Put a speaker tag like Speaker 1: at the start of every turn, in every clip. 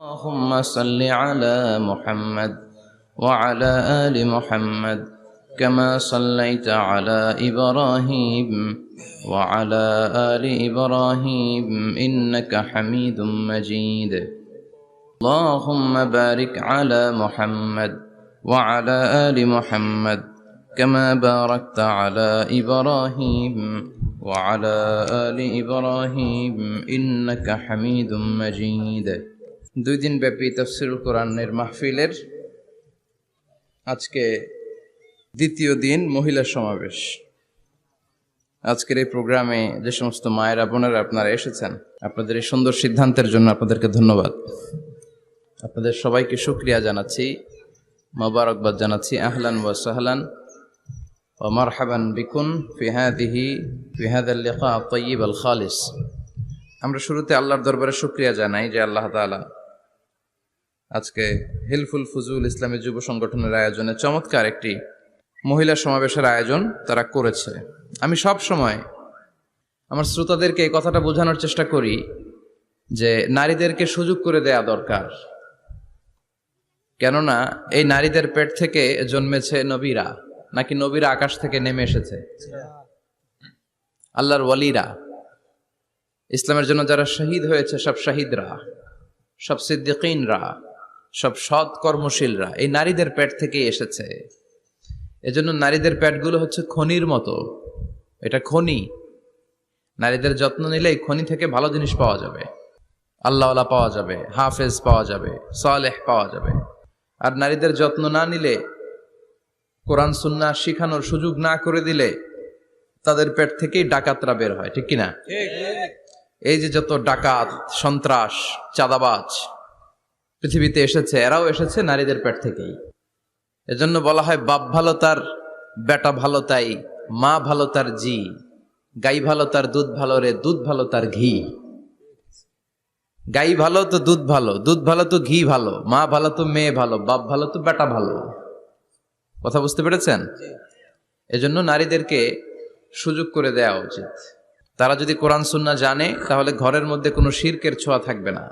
Speaker 1: اللهم صل على محمد وعلى آل محمد كما صليت على إبراهيم وعلى آل إبراهيم إنك حميد مجيد اللهم بارك على محمد وعلى آل محمد كما باركت على إبراهيم وعلى آل إبراهيم إنك حميد مجيد। 2 দিন ব্যাপী তাফসীরুল কোরআনের মাহফিলের আজকে দ্বিতীয় দিন মহিলা সমাবেশ। আজকের এই প্রোগ্রামে যে সমস্ত মায়েরা বোনেরা আপনারা এসেছেন, আপনাদের এই সুন্দর সিদ্ধান্তের জন্য আপনাদেরকে ধন্যবাদ। আপনাদের সবাইকে শুকরিয়া জানাচ্ছি, মোবারকবাদ জানাচ্ছি। আহলান ওয়া সাহলান ওয়া মারহাবান বিকুম ফি হাযাল লিকা আত-তাইয়্যিব আল খালিস। আমরা শুরুতে আল্লাহর দরবারে শুকরিয়া জানাই যে আল্লাহ তাআলা আজকে হিলফুল ফুজুল ইসলামী যুব সংগঠনের আয়োজনে চমৎকার একটি মহিলা সমাবেশের আয়োজন তারা করেছে। আমি সব সময় আমার শ্রোতাদেরকে এই কথাটা বোঝানোর চেষ্টা করি যে নারীদেরকে সুযোগ করে দেয়া দরকার, কেননা এই নারীদের পেট থেকে জন্মেছে নবীরা, নাকি নবীরা আকাশ থেকে নেমে এসেছে? আল্লাহর ওয়ালিরা, ইসলামের জন্য যারা শহীদ হয়েছে, সব শহীদরা, সব সিদ্দিকিনরা, সব সৎ কর্মশীলরা এই নারীদের পেট থেকে এসেছে। এজন্য নারীদের পেটগুলো হচ্ছে খনির মতো, এটা খনি। নারীদের যত্ন নিলে এই খনি থেকে ভালো জিনিস পাওয়া যাবে, আল্লাহওয়ালা পাওয়া যাবে, হাফেজ পাওয়া যাবে, সালেহ পাওয়া যাবে। আর নারীদের যত্ন না নিলে, কোরআন সুন্নাহ শিখানোর সুযোগ না করে দিলে তাদের পেট থেকেই ডাকাতরা বের হয়, ঠিক কিনা? এই যে যত ডাকাত, সন্ত্রাস, চাঁদাবাজ পৃথিবীতে এসেছে, এরাও এসেছে নারীদের পেট থেকেই। এজন্য বলা হয় বাপ ভালো তার বেটা ভালো তাই, মা ভালো তার জি, গাই ভালো তার দুধ ভালো রে, দুধ ভালো তার ঘি। গাই ভালো তো দুধ ভালো, দুধ ভালো তো ঘি ভালো, মা ভালো তো মেয়ে ভালো, বাপ ভালো তো বেটা ভালো। কথা বুঝতে পেরেছেন? এজন্য নারীদেরকে সুযোগ করে দেওয়া উচিত। তারা যদি কোরআন সুন্নাহ জানে তাহলে ঘরের মধ্যে কোনো শিরকের ছোঁয়া থাকবে না।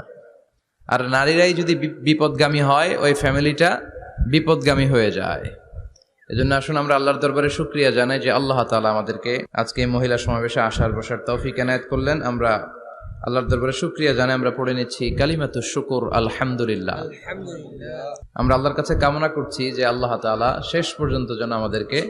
Speaker 1: আর নারীরাই যদি বিপদগামী হয়, ওই ফ্যামিলিটা বিপদগামী হয়ে যায়। এজন্য আসুন আমরা আল্লাহর দরবারে শুকরিয়া জানাই যে আল্লাহ তাআলা আমাদেরকে আজকে এই মহিলা সমাবেশে আসার বসার তৌফিক এনায়েত করলেন। আমরা আল্লাহর দরবারে শুকরিয়া জানাই, আমরা পড়ে নিচ্ছি কালিমাতুশ শুকর, আলহামদুলিল্লাহ। আমরা আল্লাহর কাছে কামনা করছি যে আল্লাহ তাআলা শেষ পর্যন্ত যেন আমাদেরকে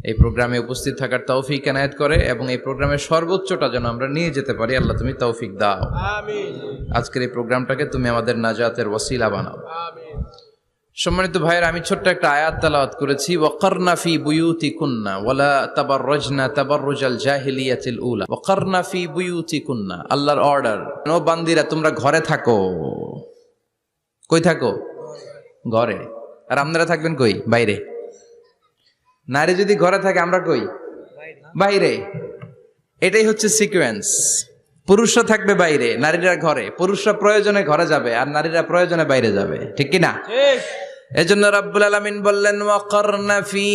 Speaker 1: এই প্রোগ্রামে উপস্থিত থাকার তৌফিক এনায়েত করে এবং এই প্রোগ্রামের সর্বোচ্চটা যেন আমরা নিয়ে যেতে পারি। আল্লাহ তুমি তৌফিক দাও, আমিন। আজকের এই প্রোগ্রামটাকে তুমি আমাদের নাজাতের ওয়াসিলা বানাও, আমিন। সম্মানিত ভাইয়েরা, আমি ছোট্ট একটা আয়াত তেলাওয়াত করেছি, ওয়াকারনা ফি বুয়ুতিকুন্না ওয়ালা তাবাররাজনা তাবাররুজাল জাহিলিয়াতিল উলা। ওয়াকারনা ফি বুয়ুতিকুন্না, আল্লাহর অর্ডার। ও বান্দিরা, তোমরা ঘরে থাকো। কই থাকো? ঘরে। আর আপনারা থাকবেন কই? বাইরে। নারী যদি ঘরে থাকে, আমরা কই? বাইরে। এটাই হচ্ছে সিকোয়েন্স। পুরুষরা থাকবে বাইরে, নারীরা ঘরে। পুরুষরা প্রয়োজনে ঘরে যাবে আর নারীরা প্রয়োজনে বাইরে যাবে, ঠিক কি না? এজন্য রাব্বুল আলামিন বললেন ওয়াকারনা ফি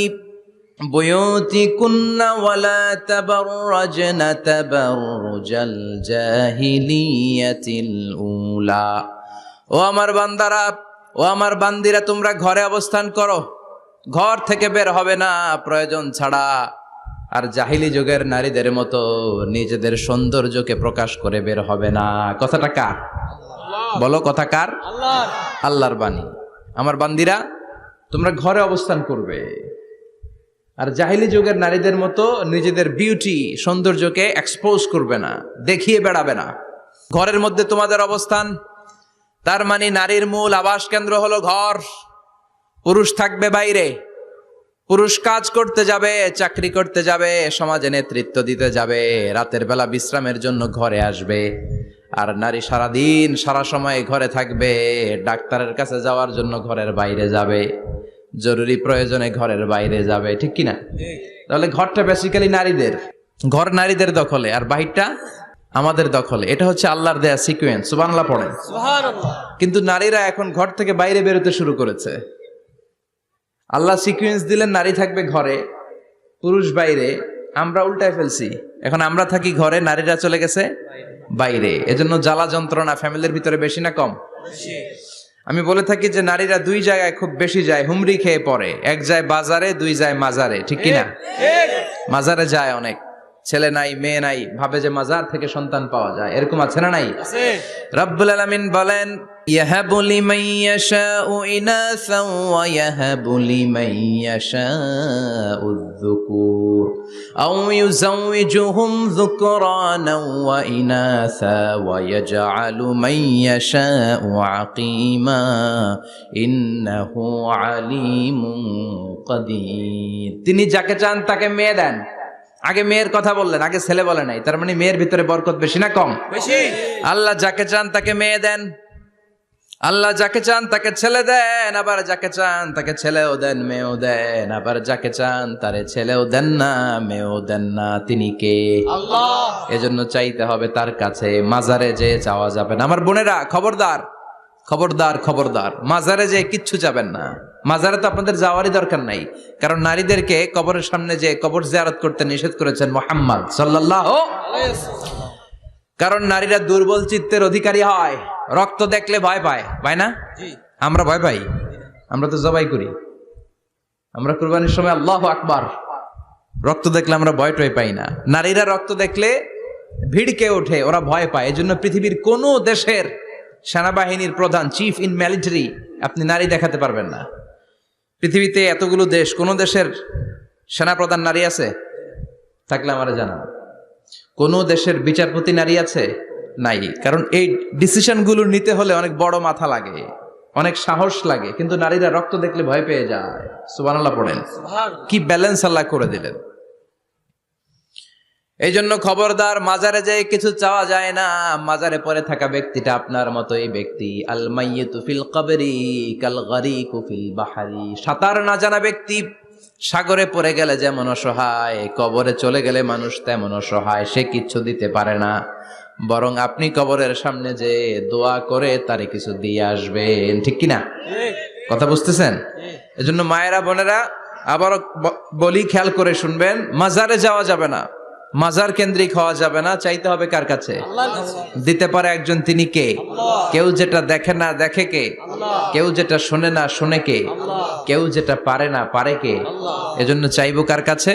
Speaker 1: বুয়ুতিকুন্না ওয়ালা তাবাররাজনা তাবাররুজাল জাহিলিয়াতিল উলা। ও আমার বান্দারা, ও আমার বান্দিরা, তোমরা ঘরে অবস্থান করো, ঘর থেকে বের হবে না প্রয়োজন ছাড়া। আর জাহিলি যুগের নারীদের মতো নিজেদের সৌন্দর্যকে প্রকাশ করে বের হবে না। কথাটা কার? বলো, কথা কার? আল্লাহর বাণী। আমার বান্দিরা, তোমরা ঘরে অবস্থান করবে আর জাহিলি যুগের নারীদের মতো নিজেদের বিউটি, সৌন্দর্যকে এক্সপোজ করবে না, দেখিয়ে বেড়াবে না। ঘরের মধ্যে তোমাদের অবস্থান, তার মানে নারীর মূল আবাস কেন্দ্র হলো ঘর। পুরুষ থাকবে বাইরে, পুরুষ কাজ করতে যাবে, চাকরি করতে যাবে, সমাজে নেতৃত্ব দিতে যাবে, রাতের বেলা বিশ্রামের জন্য ঘরে আসবে। আর নারী সারাদিন সারা সময় ঘরে থাকবে, ডাক্তারের কাছে যাওয়ার জন্য ঘরের বাইরে যাবে, জরুরি প্রয়োজনে ঘরের বাইরে যাবে, ঠিক কিনা? তাহলে ঘরটা বেসিক্যালি নারীদের, ঘর নারীদের দখলে আর বাহিরটা আমাদের দখলে। এটা হচ্ছে আল্লাহর দেয়া সিকোয়েন্স। সুবহানাল্লাহ পড়েন। সুবহানাল্লাহ। কিন্তু নারীরা এখন ঘর থেকে বাইরে বেরোতে শুরু করেছে। আল্লাহ সিকোয়েন্স দিলেন, নারী থাকবে ঘরে, পুরুষ বাইরে, আমরা উল্টায় ফেলছি। এখন আমরা থাকি ঘরে, নারীরা চলে গেছে বাইরে। এজন্য জ্বালা যন্ত্রণা ফ্যামিলির ভিতরে বেশি না কম? আমি বলে থাকি যে নারীরা দুই জায়গায় খুব বেশি যায়, হুমড়ি খেয়ে পড়ে। এক যায় বাজারে, দুই যায় মাজারে, ঠিক কিনা? মাজারে যায় অনেক, ছেলে নাই মেয়ে নাই, ভাবে যে মাজার থেকে সন্তান পাওয়া যায়। এরকম আছে না নাই? রব্বুল আলামিন বলেন, ইয়াহাবু লিমান ইয়াশাউ ইনাসা ওয়া ইয়াহাবু লিমান ইয়াশাউ যুকুর আও ইউযাওয়িজুহুম যুকরানা ওয়া ইনাসা ওয়া ইয়াজআলু মান ইয়াশাউ আকিমা ইন্নাহু আলিমুন কাদির। তিনি যাকে চান তাকে মেয়ে দেন। আগে মেয়ের কথা বললেন, আগে ছেলে বলে নাই। তার মানে মেয়ের ভিতরে বরকত বেশি না কম? বেশি। আল্লাহ যাকে চান তাকে মেয়ে দেন, আল্লাহ যাকে চান তাকে ছেলে দেন, আবার যাকে চান তাকে ছেলেও দেন মেয়েও দেন, আবার যাকে চান তারে ছেলেও দেন না মেয়েও দেন না। তিনি কে? আল্লাহ। এজন্য চাইতে হবে তার কাছে, মাজারে যে চাওয়া যাবে না। আমার বোনেরা খবরদার, খবরদার, খবরদার, মাজারে যে কিচ্ছু যাবেন না। মাজারে তো আপনাদের যাওয়ারই দরকার নাই, কারণ নারীদেরকে কবরের সামনে যে কবর জিয়ারত করতে নিষেধ করেছেন মুহাম্মদ সাল্লাল্লাহু আলাইহি ওয়াসাল্লাম। কারণ নারীরা দুর্বল চিত্তের অধিকারী হয়, রক্ত দেখলে ভয় পায়, পায় না? আমরা ভয় পাই? আমরা তো জবাই করি, আমরা কুরবানির সময় আল্লাহু আকবার, রক্ত দেখলে আমরা ভয় টয় পাই না। নারীরা রক্ত দেখলে ভিড়কে ওঠে, ওরা ভয় পায়। এজন্য পৃথিবীর কোন দেশের সেনাবাহিনীর প্রধান, চিফ ইন মিলিটারি, আপনি নারী দেখাতে পারবেন না। পৃথিবীতে এতগুলো দেশ, কোন দেশের সেনাপ্রধান নারী আছে? থাকলে আমারে জানান। কোন দেশের বিচারপতি নারী আছে? নাই। কারণ এই ডিসিশন গুলো নিতে হলে অনেক বড় মাথা লাগে, অনেক সাহস লাগে, কিন্তু নারীরা রক্ত দেখলে ভয় পেয়ে যায়। সুবহানাল্লাহ পড়েন। কি ব্যালেন্স আল্লাহ করে দিলেন। এই জন্য খবরদার, মাজারে যেয়ে কিছু চাওয়া যায় না। মাজারে পড়ে থাকা ব্যক্তিটা আপনার মতোই ব্যক্তি। আল মাইয়িতু ফিল কবরি কাল গারিকু ফিল বাহরি। সাঁতার না জানা ব্যক্তি সাগরে পড়ে গেলে যেমন অসহায়, কবরে চলে গেলে মানুষ তেমন অসহায়। সে কিচ্ছু দিতে পারে না, বরং আপনি কবরের সামনে যে দোয়া করে তারে কিছু দিয়ে আসবেন, ঠিক কিনা? কথা বুঝতেছেন? এজন্য মায়েরা বোনেরা আবারও বলি, খেয়াল করে শুনবেন, মাজারে যাওয়া যাবে না, মাজার কেন্দ্রিক হওয়া যাবে না। চাইতে হবে কার কাছে? দিতে পারে একজন, তিনি কে? কেউ যেটা দেখে না দেখে কে? কেউ যেটা শোনে না শোনে কে? কেউ যেটা পারে না পারে কে? এজন্য চাইবো কার কাছে?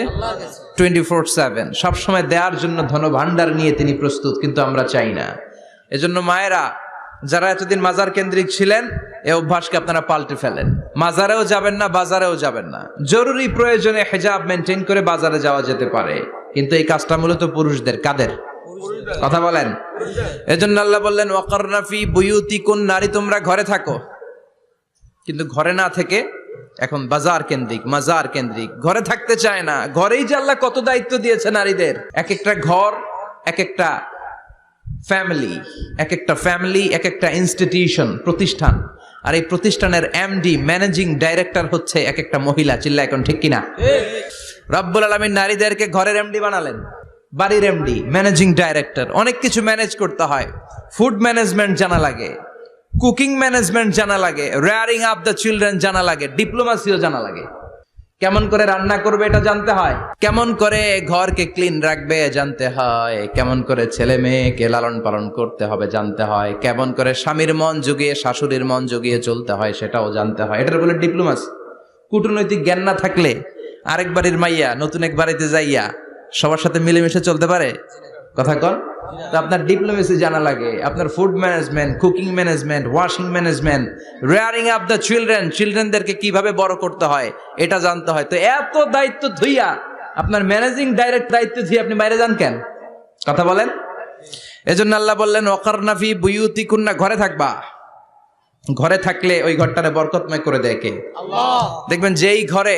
Speaker 1: 24/7 সবসময় দেওয়ার জন্য ধন ভান্ডার নিয়ে তিনি প্রস্তুত, কিন্তু আমরা চাই না। এজন্য মায়েরা যারা এতদিন মাজার কেন্দ্রিক ছিলেন, এই অভ্যাসকে আপনারা পাল্টে ফেলেন। মাজারেও যাবেন না, বাজারেও যাবেন না। জরুরি প্রয়োজনে হিজাব মেনটেন করে বাজারে যাওয়া যেতে পারে, কিন্তু এই কাজটা মূলত পুরুষদের। কাদের কথা বলেন? এজন্য আল্লাহ বললেন, ওয়াকারনা ফি বুয়ুতিকুন, নারী তোমরা ঘরে থাকো। কিন্তু ঘরে না থেকে এখন বাজার কেন্দ্রিক, মাজার কেন্দ্রিক, ঘরে থাকতে চায় না। ঘরেই যে আল্লাহ কত দায়িত্ব দিয়েছে নারীদের। এক একটা ঘর এক একটা ফ্যামিলি, এক একটা ফ্যামিলি এক একটা ইনস্টিটিউশন, প্রতিষ্ঠান। আর এই প্রতিষ্ঠানের এমডি, ম্যানেজিং ডাইরেক্টর হচ্ছে এক একটা মহিলা। চিল্লা এখন ঠিক কিনা? রব্বুল আলামিন নারীদেরকে ঘরের এমডি বানালেন, বাড়ির এমডি, ম্যানেজিং ডাইরেক্টর। অনেক কিছু ম্যানেজ করতে হয়। ফুড ম্যানেজমেন্ট জানা লাগে, কুকিং ম্যানেজমেন্ট জানা লাগে, রেয়ারিং আপ দ্য চিলড্রেন জানা লাগে, ডিপ্লোমাসিও জানা লাগে। কেমন করে রান্না করবে এটা জানতে হয়, কেমন করে ঘরকে ক্লিন রাখবে জানতে হয়, কেমন করে ছেলে মেয়েকে লালন পালন করতে হবে জানতে হয়, কেমন করে স্বামীর মন জুগিয়ে শাশুড়ির মন জুগিয়ে চলতে হয় সেটাও জানতে হয়। এটার বলে ডিপ্লোমাসি। কূটনৈতিক জ্ঞান না থাকলে আরেক বাড়ির মাইয়া নতুন এক বাড়িতে যাইয়া সবার সাথে মিলেমিশে চলতে পারে? কথা কন। তো আপনার ডিপ্লোমেসি জানা লাগে, আপনার food management, cooking management, washing management, rearing up the children, চিলড্রেনদেরকে কিভাবে বড় করতে হয় এটা জানতে হয়। তো এত দায়িত্ব ধুইয়া, আপনার ম্যানেজিং ডাইরেক্ট দায়িত্ব ধুইয়া আপনি বাইরে যান কেন? কথা বলেন। এজন্য আল্লাহ বললেন, ওয়াকারনা ফি বুয়ুতিকুন্না, ঘরে থাকবা। ঘরে থাকলে ওই ঘরটারে বরকতময় করে দেয় কে? আল্লাহ। দেখবেন যেই ঘরে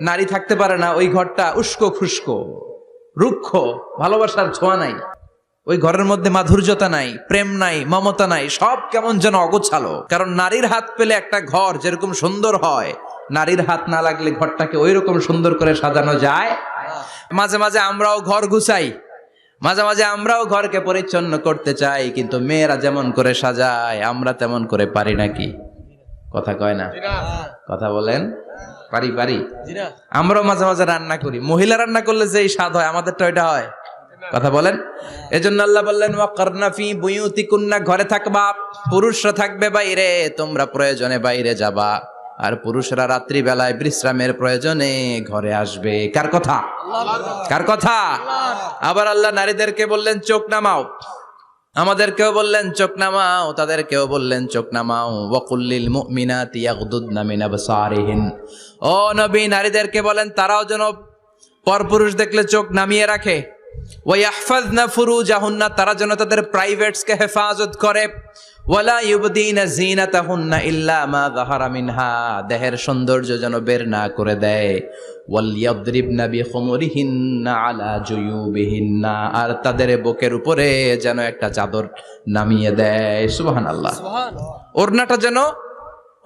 Speaker 1: নারী থাকতে পারে না, ওই ঘরটা উস্কো খুস্কো, রুক্ষ, ভালোবাসার ছোঁয়া নাই। ওই ঘরের মধ্যে মাধুর্যতা নাই, প্রেম নাই, মমতা নাই, সব কেমন যেন অগোছালো। কারণ নারীর হাত পেলে একটা ঘর যেরকম সুন্দর হয়, নারীর হাত না লাগলে ঘরটাকে ওই রকম সুন্দর করে সাজানো যায়। মাঝে মাঝে আমরাও ঘর গুছাই, মাঝে মাঝে আমরাও ঘরকে পরিচ্ছন্ন করতে চাই, কিন্তু মেয়েরা যেমন করে সাজায় আমরা তেমন করে পারি নাকি? কথা কয় না, কথা বলেন। পারি পারি, আমরাও মাঝে মাঝে রান্না করি। মহিলা রান্না করলে যে স্বাদ হয়, আমাদেরটা ওইটা হয়। কথা বলেন। এজন্য আল্লাহ বললেন ওয়াকারনা ফি বুয়ুতিকুন্না, ঘরে থাকবা, পুরুষরা থাকবে বাইরে, তোমরা প্রয়োজনে বাইরে যাবা, আর পুরুষরা রাত্রি বেলায় বিশ্রামের প্রয়োজনে ঘরে আসবে। কার কথা? কার কথা? আবার আল্লাহ নারীদেরকে বললেন চোখ নামাও, আমাদেরকেও বললেন চোখ নামাও, তাদেরকেও বললেন চোখ নামাও। ওয়াকুল্লিল মুমিনাতি ইয়াগদুদনা মিন আবসারিহিন, ও নবী নারীদেরকে বলেন তারাও যেন পরপুরুষ দেখলে চোখ নামিয়ে রাখে। ওয়াহফাজনা ফুরুজাহুন্না, তারা যেন তাদের প্রাইভেটসকে হেফাজত করে। ওয়ালা ইউবদিনা জিনাতাহুন্না ইল্লা মা যাহারা মিনহা, দেহের সৌন্দর্য যেন বের না করে দেয়। ওয়ালিয়াদরিবনা বিখুমুরিহিন্না আলা জুয়ুবিহিন্না, আর তাদের বুকের উপরে যেন একটা চাদর নামিয়ে দেয়। সুবহানাল্লাহ। ওড়নাটা যেন,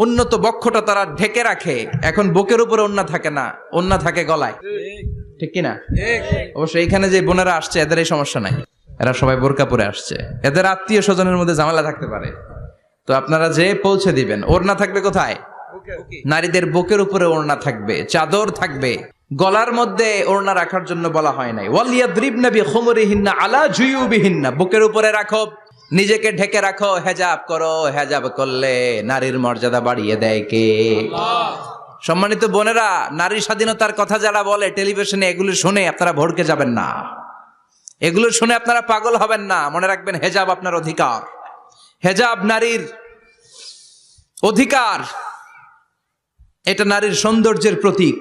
Speaker 1: উন্নত বক্ষটা তারা ঢেকে রাখে। এখন বুকের উপরে ওড়না থাকে না, ওড়না থাকে গলায়, ঠিক কিনা? অবশ্য এইখানে যে বোনেরা আসছে এদের এই সমস্যা নাই, এরা সবাই বোরকা পরে আসছে। এদের আত্মীয় স্বজনের মধ্যে ঝামেলা থাকতে পারে, তো আপনারা যে পৌঁছে দিবেন। ওড়না থাকবে কোথায়? নারীদের বুকের উপরে ওড়না থাকবে, চাদর থাকবে। গলার মধ্যে ওড়না রাখার জন্য বলা হয় নাই। ওয়ালিয়াদরিবনা বিখুমুরিহিন্না আলা জুয়ুবিহিন্না, বুকের উপরে রাখো, নিজেকে ঢেকে রাখো, হেজাব করো। হেজাব করলে নারীর মর্যাদা বাড়িয়ে দেয় কে? সম্মানিত বোনেরা, নারী স্বাধীনতার কথা যারা বলে টেলিভিশনে, এগুলো শুনে আপনারা ভড়কে যাবেন না, এগুলো শুনে আপনারা পাগল হবেন না। মনে রাখবেন হেজাব আপনার অধিকার, হেজাব নারীর অধিকার, এটা নারীর সৌন্দর্যের প্রতীক।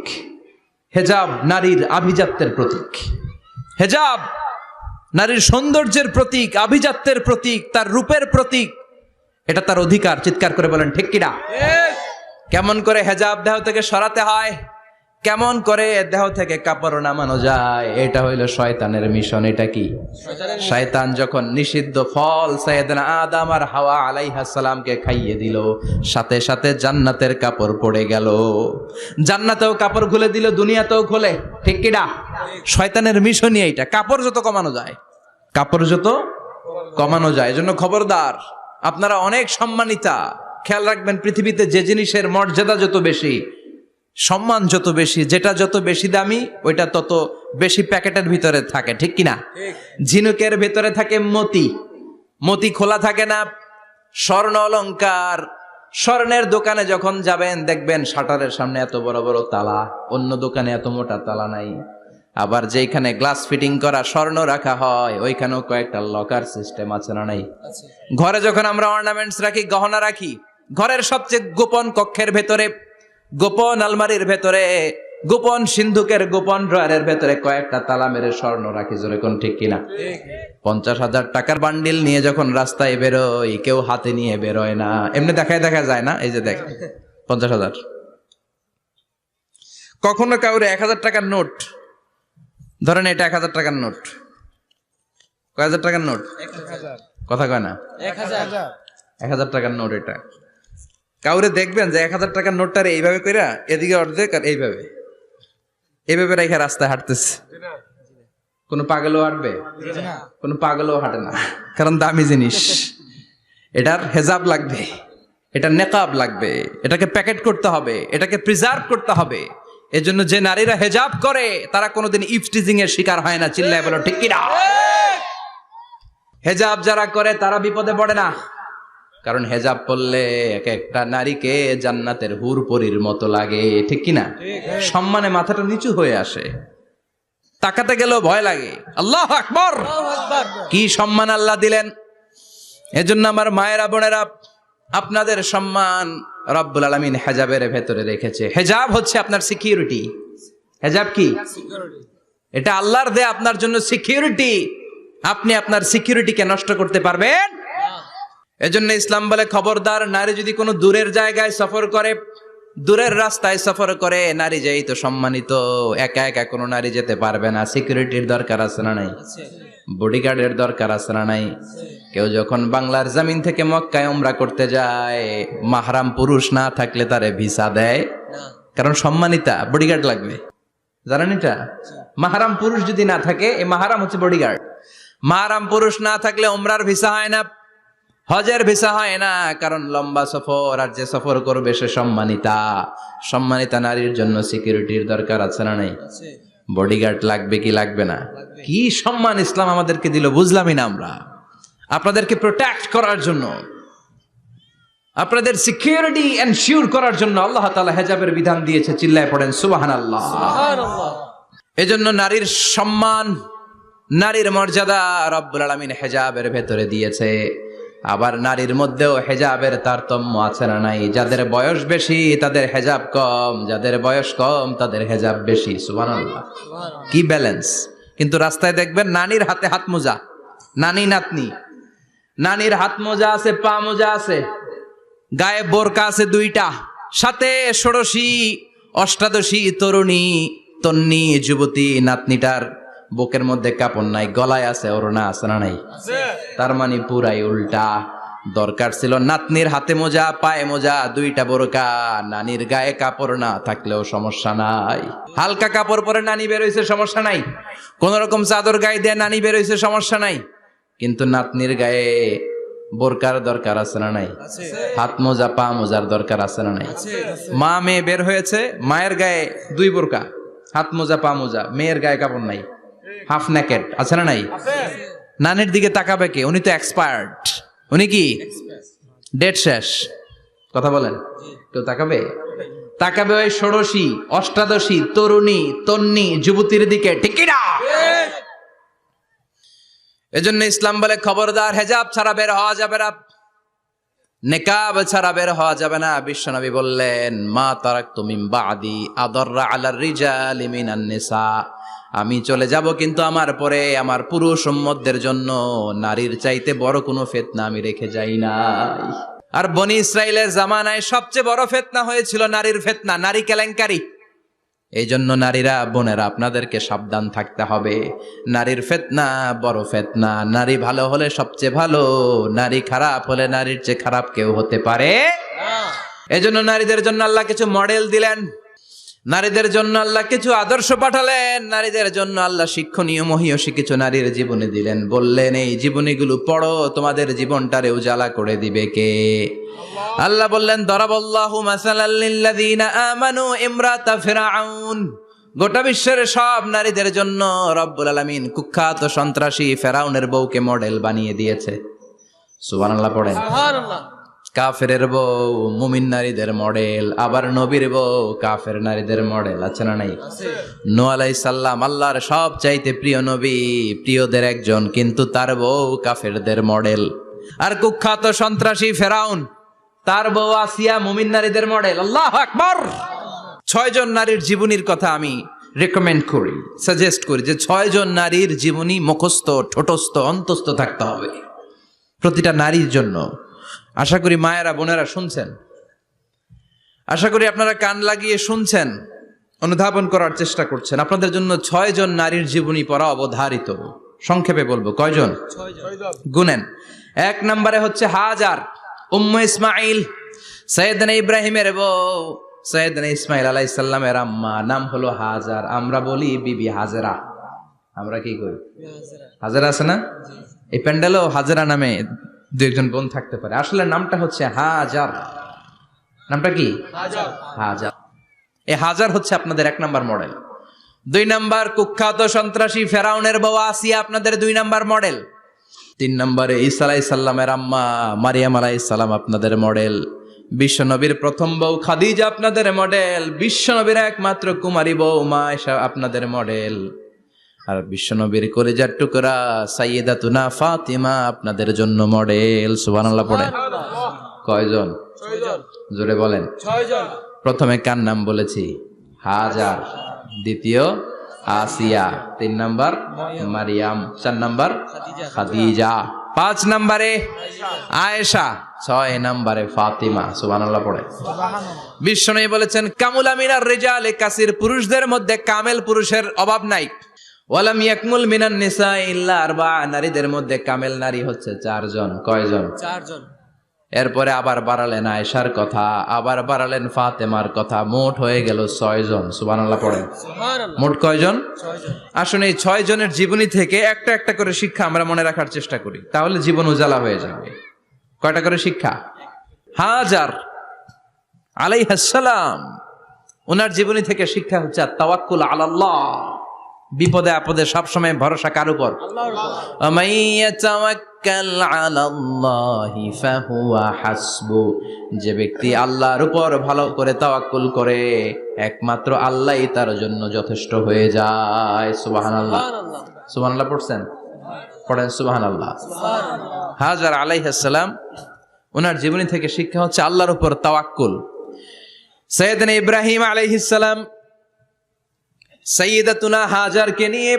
Speaker 1: হেজাব নারীর আভিজাত্যের প্রতীক। হেজাব নারীর সৌন্দর্যের প্রতীক, আভিজাত্যের প্রতীক, তার রূপের প্রতীক। এটা তার অধিকার। চিৎকার করে বলেন ঠিক কিনা? কেমন করে হেজাব দেহ থেকে সরাতে হয়, কেমন করে দেহ থেকে কাপড় নামানো যায়, এটা হইল শয়তানের মিশন। এটা কি? শয়তান যখন নিষিদ্ধ ফল সাইয়েদনা আদম আর হাওয়া আলাইহিস সালামকে খাইয়ে দিল, সাথে সাথে জান্নাতের কাপড় পড়ে গেল। জান্নাতেও কাপড় খুলে দিল, দুনিয়াতেও খুলে, ঠিক কিনা? শয়তানের মিশনই এইটা। কাপড় যত কমানো যায়, কাপড় যত কমানো যায়। এজন্য খবরদার, আপনারা অনেক সম্মানিতা। খেয়াল রাখবেন, পৃথিবীতে যে জিনিসের মর্যাদা যত বেশি, সম্মান যত বেশি, যেটা যত বেশি দামি, ওইটা তত বেশি প্যাকেটের ভিতরে থাকে, ঠিক কিনা? ঝিনুকের ভিতরে থাকে মতি, মতি খোলা থাকে না। স্বর্ণ অলংকার, স্বর্ণের দোকানে যখন যাবেন দেখবেন শাটারের সামনে এত বড় বড় তালা, অন্য দোকানে এত মোটা তালা নাই। আবার যেখানে গ্লাস ফিটিং করা স্বর্ণ রাখা হয়, ওইখানেও কয়েকটা লকার সিস্টেম আছে না নাই? ঘরে যখন আমরা অর্নামেন্টস রাখি, গহনা রাখি, ঘরের সবচেয়ে গোপন কক্ষের ভেতরে, গোপন আলমারির ভেতরে, গোপন সিন্ধুকের গোপন ড্রয়ারের ভেতরে কয়েকটা তালা মেরে স্বর্ণ রাখি। জোরে কোন ঠিক কিনা? 50,000 টাকার বান্ডিল নিয়ে যখন রাস্তায় বেরোয়, কেউ হাতে নিয়ে বেরোয় না, এমনি দেখায় দেখা যায় না। এই যে দেখ 50,000। কখনো কাউরে 1,000 টাকার নোট ধরেন, এটা 1,000 টাকার নোট। কয় হাজার টাকার নোট? কথা কয় না, 1,000 টাকার নোট। এটা কাউরে দেখবেন যে 1,000 টাকার নোটটারে এইভাবে কইরা এদিকে অর্ধেক আর এইভাবে এইভাবে রেখে রাস্তায় হাঁটতেছে। কোন পাগলও হাঁটবে? কোন পাগলও হাঁটে না, কারণ দামি জিনিস। এটার হেজাব লাগবে, এটার নেকাব লাগবে, এটাকে প্যাকেট করতে হবে, এটাকে প্রিজার্ভ করতে হবে। এজন্য যে নারীরা হেজাব করে তারা কোনোদিন ইফটিজিং এর শিকার হয় না। চিল্লায় বলো ঠিক কিনা? হেজাব যারা করে তারা বিপদে পড়ে না, কারণ হেজাব পরলে এক একটা নারীকে জান্নাতের হুর পরীর মতো লাগে, ঠিক কিনা? সম্মানে মাথাটা নিচু হয়ে আসে, তাকাতে গেলেও ভয় লাগে। আল্লাহু আকবার, কি সম্মান আল্লাহ দিলেন! এজন্য আমার মায়েরা বোনেরা, আপনাদের সম্মান রব্বুল আলামিন হেজাবের ভেতরে রেখেছে। হেজাব হচ্ছে আপনার সিকিউরিটি। হেজাব কি? এটা আল্লাহর দেয়া আপনার জন্য সিকিউরিটি। আপনি আপনার সিকিউরিটিকে নষ্ট করতে পারবেন? এজন্য ইসলাম বলে খবরদার, নারী যদি কোনো দূরের জায়গায় সফর করে, দূরের রাস্তায় সফর করে, নারী যেই তো সম্মানিত, একা একা কোনো নারী যেতে পারবে না। সিকিউরিটির দরকার আছে না নাই? বডিগার্ডের দরকার আছে না নাই? কেউ যখন বাংলার জমিন থেকে মক্কায় উমরা করতে যায়, মাহরাম পুরুষ না থাকলে তারে ভিসা দেয়, কারণ সম্মানিতা, বডিগার্ড লাগবে। জানেন এটা? মাহরাম পুরুষ যদি না থাকে, এই মাহরাম হচ্ছে বডিগার্ড। মাহরাম পুরুষ না থাকলে উমরার ভিসা হয় না। হজের ভিসা হয় না, কারণ লম্বা সফর, আর যে সফর করবে সে সম্মানিতা নারীর জন্য সিকিউরিটির দরকার আছে না নাই? বডিগার্ড লাগবে কি লাগবে না? কি সম্মান ইসলাম আমাদেরকে দিল বুঝলামই না আমরা। আপনাদেরকে প্রোটেক্ট করার জন্য, আপনাদের সিকিউরিটি এনশিওর করার জন্য আল্লাহ তাআলা হিজাবের বিধান দিয়েছে। চিল্লায় পড়েন সুবহানাল্লাহ। সুবহানাল্লাহ। এজন্য নারীর সম্মান, নারীর মর্যাদা রব্বুল আলামিন হিজাবের ভেতরে দিয়েছে। আবার নারীর মধ্যেও হিজাবের তারতম্য আছে না নাই? যাদের বয়স বেশি তাদের হিজাব কম, যাদের বয়স কম তাদের হিজাব বেশি। সুবহানাল্লাহ, কি ব্যালেন্স! কিন্তু রাস্তায় দেখবেন নানির হাতে হাত মোজা, নানি নাতনি, নানির হাত মোজা আছে, পা মোজা আছে, গায়ে বোরকা আছে দুইটা, সাথে ষোড়শী অষ্টাদশী তরুণী তন্নি যুবতী নাতনিটার বুকের মধ্যে কাপড় নাই, গলায় আছে ওড়না, আছে না নাই? তার মানে পুরাই উল্টা। দরকার ছিল নাতনির হাতে মোজা, পায়ে মোজা, দুইটা বোরকা। নানির গায়ে কাপড় না থাকলেও সমস্যা নাই, হালকা কাপড় পরে নানি বের হইছে, সমস্যা নাই। কোন রকম চাদর গায়ে দিয়ে নানি বের হইছে, সমস্যা নাই। কিন্তু নাতনির গায়ে বোরকার দরকার আছে না নাই? হাত মোজা, পা মোজার দরকার আছে না নাই? মা মেয়ে বের হয়েছে, মায়ের গায়ে দুই বোরকা, হাত মোজা, পা মোজা, মেয়ের গায়ে কাপড় নাই, হাফ নেকেড, আছে না নাই? নানির দিকে তাকাবে কে? উনি তো এক্সপায়ার্ড, উনি কি ডেট শেষ। কথা বলেন, কেউ তাকাবে? তাকাবে ওই ষোড়শী অষ্টাদশী তরুণী তন্নি যুবতীর দিকে, ঠিক কি না? এজন্য ইসলাম বলে খবরদার, হেজাব ছাড়া বের হওয়া যাবে না, নেকাব ছাড়া বের হওয়া যাবে না। বিশ্বনবী বললেন, মা তারাকতু মিন বাদি আদাররা আলার রিজালি মিনান নিসা, আমি চলে যাব কিন্তু আমার পরে আমার পুরুষ উম্মতদের জন্য নারীর চাইতে বড় কোনো ফিতনা আমি রেখে যাই নাই। আর বনি ইসরাইলের জামানায় সবচেয়ে বড় ফিতনা হয়েছিল নারীর ফিতনা, নারী কেলেঙ্কারি। এই জন্য নারীরা, বোনেরা, আপনাদেরকে সাবধান থাকতে হবে। নারীর ফিতনা বড় ফিতনা। নারী ভালো হলে সবচেয়ে ভালো, নারী খারাপ হলে নারীর চেয়ে খারাপ কেউ হতে পারে না। এজন্য নারীদের জন্য আল্লাহ কিছু মডেল দিলেন, নারীদের জন্য আল্লাহ কিছু আদর্শ পাঠালেন, নারীদের জন্য আল্লাহ শিক্ষণীয় মহীয়সী কিছু নারীর জীবনী দিলেন। বললেন, এই জীবনীগুলো পড়ো, তোমাদের জীবনটারে উজালা করে দিবে কে? আল্লাহ বললেন, দরাবাল্লাহু মাসালাল লিল্লাযীনা আমানু ইমরাতা ফিরআউন। গোটা বিশ্বের সব নারীদের জন্য রব্বুল আলামিন কুখ্যাত সন্ত্রাসী ফেরাউনের বউকে মডেল বানিয়ে দিয়েছে। সুবহানাল্লাহ পড়েন। সুবহানাল্লাহ। কাফেরের বউ মুমিন নারীদের মডেল, আবার নবীর বউ কাফের নারীদের মডেল, আছে না নাই? নূহ আলাইহিস সালাম আল্লাহর সব চাইতে প্রিয় নবী, প্রিয়দের একজন, কিন্তু তার বউ কাফেরদের মডেল। আর কুখ্যাত সন্ত্রাসী ফেরাউন, তার বউ আসিয়া মুমিন নারীদের মডেল। আল্লাহু আকবার। 6 জন নারীর জীবনীর কথা আমি রেকমেন্ড করি, সাজেস্ট করি যে 6 জন নারীর জীবনী মুখস্থ, ঠোঁটস্থ, অন্তস্থ থাকতে হবে প্রতিটা নারীর জন্য। আশা করি মায়েরা, বোনেরা শুনছেন, আশা করি আপনারা কান লাগিয়ে শুনছেন, অনুধাবন করার চেষ্টা করছেন। আপনাদের জন্য 6 জন নারীর জীবনী পড়া অবধারিত। সংক্ষেপে বলবো, কয়জন? 6 জন। গুনেন। 1 নম্বরে হচ্ছে হাজার, উম্মে ইসমাইল, সাইয়েদনা ইব্রাহিমের বউ, সাইয়েদনা ইসমাইল আলাইহিস সালামের আম্মা, নাম হলো হাজার। আমরা বলি বিবি হাজেরা, আমরা কি কই? হাজেরা আছে না? এই প্যান্ডেলও হাজেরা নামে 2-1 বোন থাকতে পারে। আসলে নামটা হচ্ছে হাজার। নামটা কি? হাজার। এই হাজার হচ্ছে আপনাদের 1 নাম্বার মডেল। 2 নাম্বার কুখ্যাত সন্ত্রাসী ফেরাউনের বউ আসিয়া আপনাদের 2 নাম্বার মডেল। 3 নম্বরে ঈসা আলাইহিস সালামের আম্মা মারিয়াম আলাইহিস সালাম আপনাদের মডেল। বিশ্বনবীর প্রথম বউ খাদিজা আপনাদের মডেল। বিশ্বনবীর একমাত্র কুমারী বউ মা আয়েশা আপনাদের মডেল। আর বিশ্বনবীর কলিজার টুকরা সাইয়্যিদাতুনা ফাতিমা আপনাদের জন্য মডেল। সুবহানাল্লাহ পড়েন। কয়জন? 6 জন। জোরে বলেন। 6 জন। প্রথমে কার নাম বলেছি? হাজার। দ্বিতীয় আসিয়া, 3 নাম্বার মারিয়াম, 4 নাম্বার খাদিজা, 5 নম্বরে আয়েশা, 6 নম্বরে ফাতিমা। সুবহানাল্লাহ পড়ে। বিশ্বনবী বলেছেন, কামুলা মিনার রিজালে কাসির, পুরুষদের মধ্যে কামেল পুরুষের অভাব নাই। ওয়ালাম ইয়াকমুল মিনান নিসা ইল্লা 4, নারীদের মধ্যে কামেল নারী হচ্ছে 4 জন। কয়জন? 4 জন। এরপরে আবার বাড়ালেন আয়েশার কথা, আবার বাড়ালেন ফাতেমার কথা, মোট হয়ে গেল 6 জন। সুবহানাল্লাহ পড়েন। মোট কয়জন? 6 জন। আসুন এই 6 জনের জীবনী থেকে একটা একটা করে শিক্ষা আমরা মনে রাখার চেষ্টা করি, তাহলে জীবন উজালা হয়ে যাবে। কয়টা করে শিক্ষা? হাজার আলাইহিস সালাম ওনার জীবনী থেকে শিক্ষা হচ্ছে তাওয়াক্কুল আলাল্লাহ, বিপদে আপদে সবসময় ভরসা কার উপর? যে ব্যক্তি আল্লাহর উপর ভালো করে তাওয়াক্কুল করে একমাত্র আল্লাহই তার জন্য যথেষ্ট হয়ে যায়। সুবহানাল্লাহ, সুবহানাল্লাহ পড়ছেন? পড়েন সুবহানাল্লাহ। হাজার আলাইহিস সালাম ওনার জীবনী থেকে শিক্ষা হচ্ছে আল্লাহর উপর তাওয়াক্কুল। সাইয়েদনা ইব্রাহিম আলাইহিস সালাম সাইয়্যিদাতুনা হাজারকে নিয়ে,